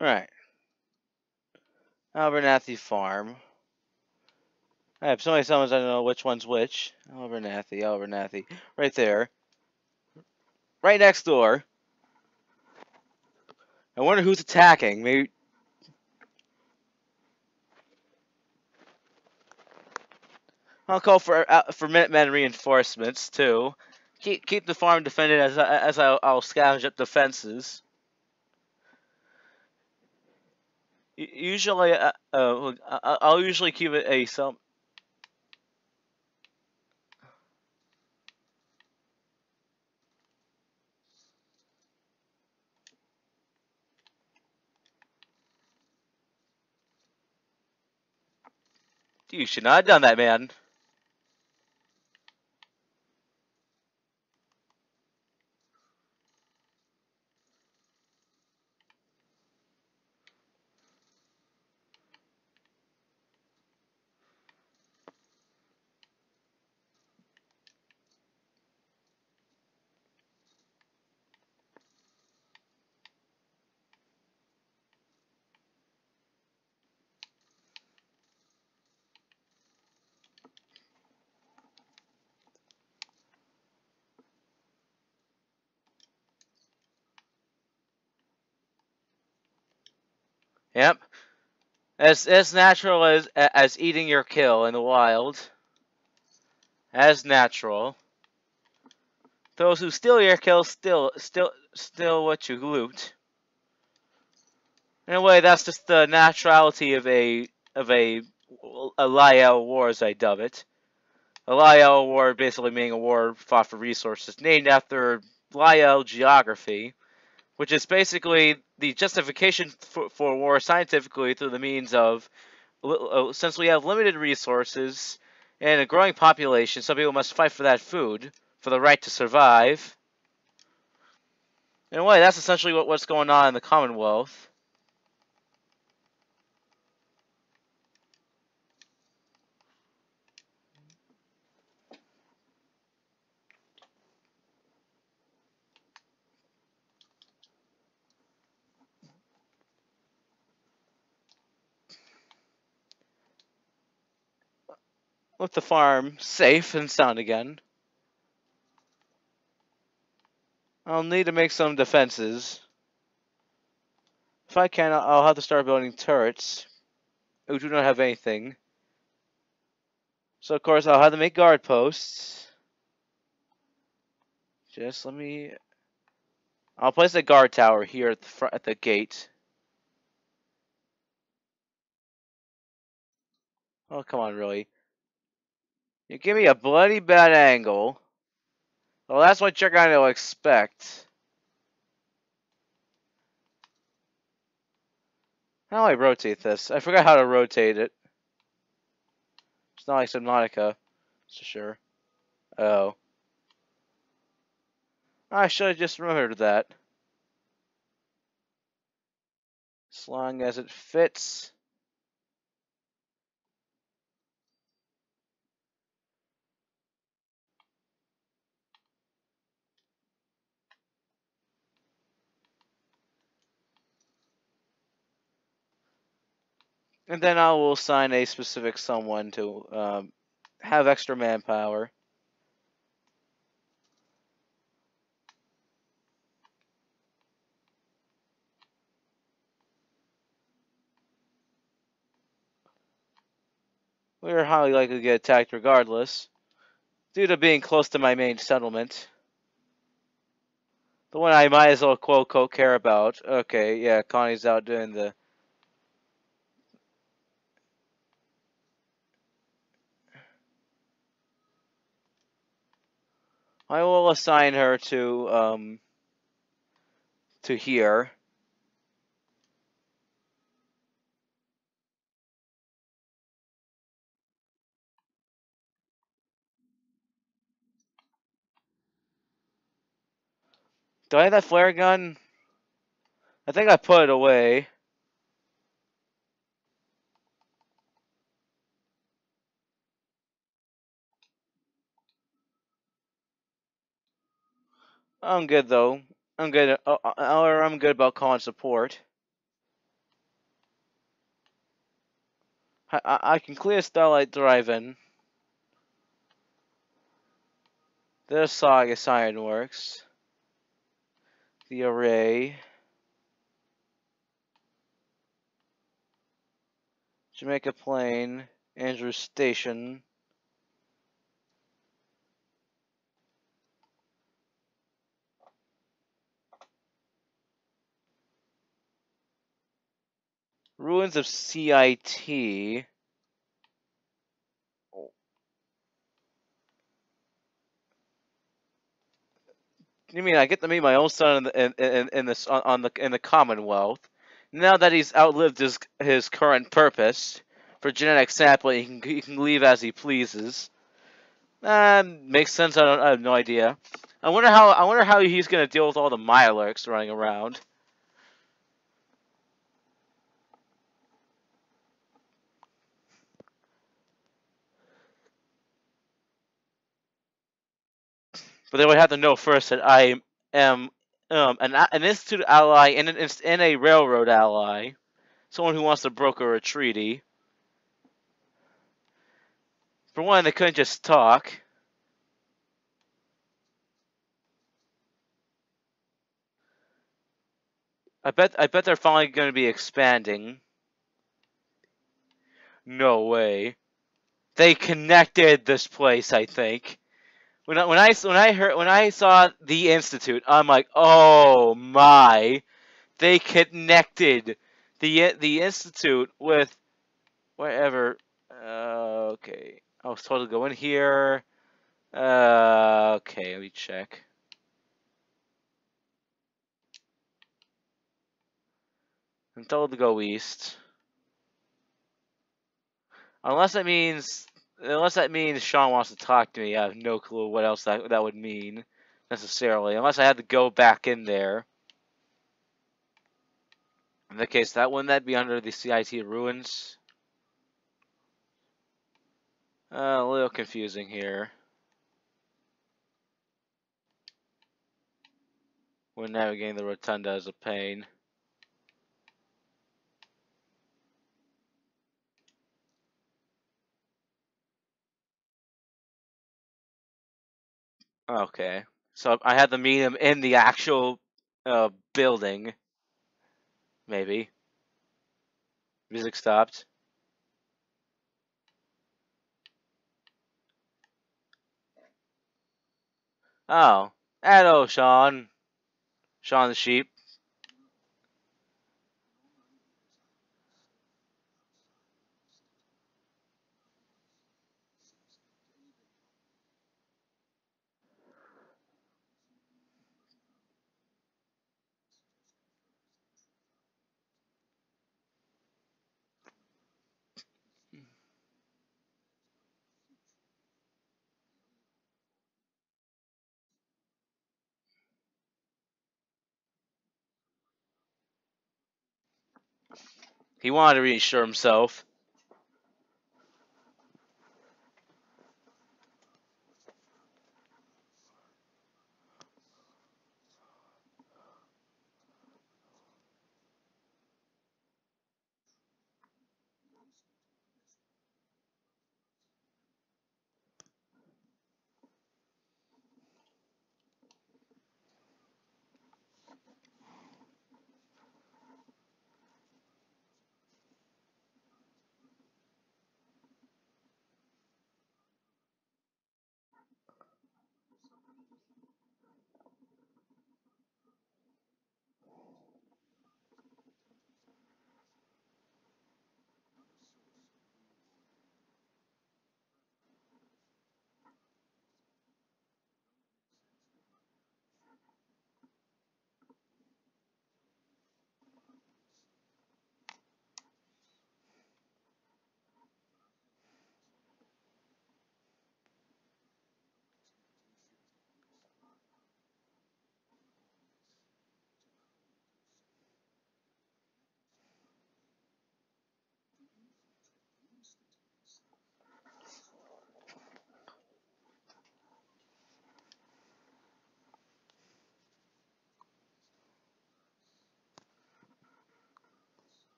S1: Right. Abernathy Farm. If somebody summons, I don't know which one's which. Abernathy. Right there. Right next door. I wonder who's attacking. Maybe. I'll call for Minutemen reinforcements too. Keep the farm defended as I'll scavenge up defenses. Usually, I'll usually keep it a some. You should not have done that, man. Yep. As natural as eating your kill in the wild. As natural. Those who steal your kill still what you loot. In a way, that's just the naturality of a Lyell war, as I dub it. A Lyell war basically meaning a war fought for resources, named after Lyell geography, which is basically the justification for war scientifically through the means of since we have limited resources and a growing population, some people must fight for that food, for the right to survive. In a way, that's essentially what's going on in the Commonwealth. With the farm safe and sound again. I'll need to make some defenses. If I can, I'll have to start building turrets. We do not have anything. So, of course, I'll have to make guard posts. Just let me... I'll place a guard tower here at the front, at the gate. Oh, come on, really. You give me a bloody bad angle. Well, that's what you're going to expect. How do I rotate this? I forgot how to rotate it. It's not like Subnautica. So sure. Oh. I should have just remembered that. As long as it fits. And then I will assign a specific someone to have extra manpower. We are highly likely to get attacked regardless, due to being close to my main settlement. The one I might as well quote care about. Okay, yeah, Connie's out doing the... I will assign her to here. Do I have that flare gun? I think I put it away. I'm good though. I'm good. Or I'm good about calling support. I can clear Starlight Drive-In. There's Saga Ironworks. The Array. Jamaica Plain. Andrews Station. Ruins of CIT. You mean I get to meet my own son in this in the Commonwealth? Now that he's outlived his current purpose for genetic sampling, he can leave as he pleases. Makes sense. I have no idea. I wonder how he's gonna deal with all the Mirelurks running around. But they would have to know first that I am an institute ally and a railroad ally, someone who wants to broker a treaty. For one, they couldn't just talk. I bet they're finally going to be expanding. No way. They connected this place, I think. When I saw the institute, I'm like, "Oh my." They connected the institute with wherever. Okay. I was told to go in here. Okay, let me check. I'm told to go east. Unless that means Sean wants to talk to me, I have no clue what else that would mean necessarily. Unless I had to go back in there. In that case, wouldn't that be under the CIT ruins? A little confusing here. When navigating the rotunda is a pain. Okay. So I had to meet him in the actual building. Maybe. Music stopped. Oh. Hello, Sean. Sean the sheep. He wanted to reassure himself.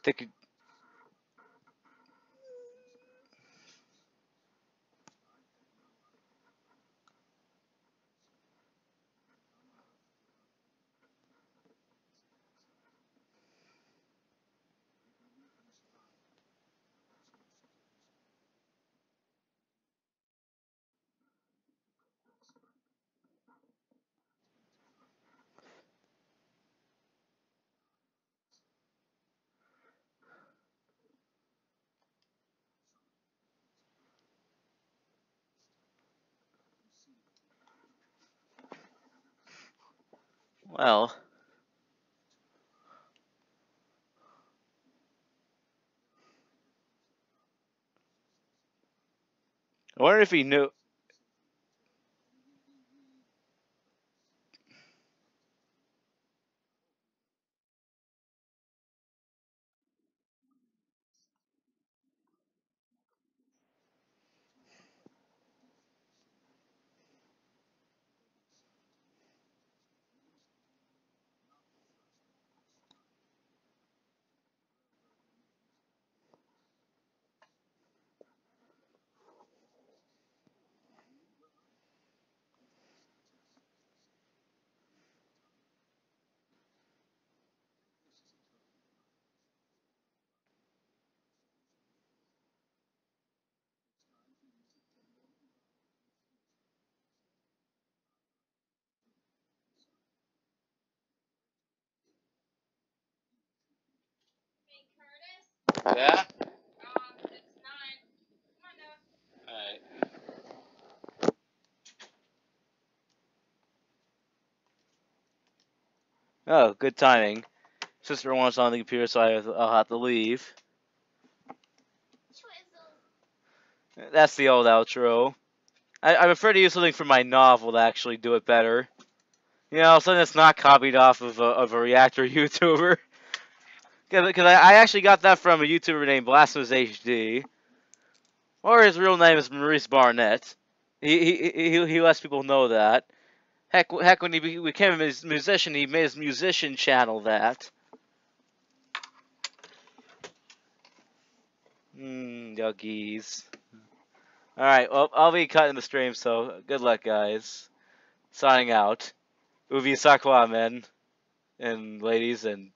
S1: They could, well, I wonder if he knew. Yeah? Alright. Oh, good timing. Sister wants on the computer, so I'll have to leave. That's the old outro. I prefer to use something from my novel to actually do it better. You know, something that's not copied off of a reactor YouTuber. Because I actually got that from a YouTuber named Blasphemous HD. Or his real name is Maurice Barnett. He lets people know that. Heck, when he became a musician, he made his musician channel that. Yuggies. Alright, well, I'll be cutting the stream, so good luck, guys. Signing out. Uvi Sakwa, men and ladies, and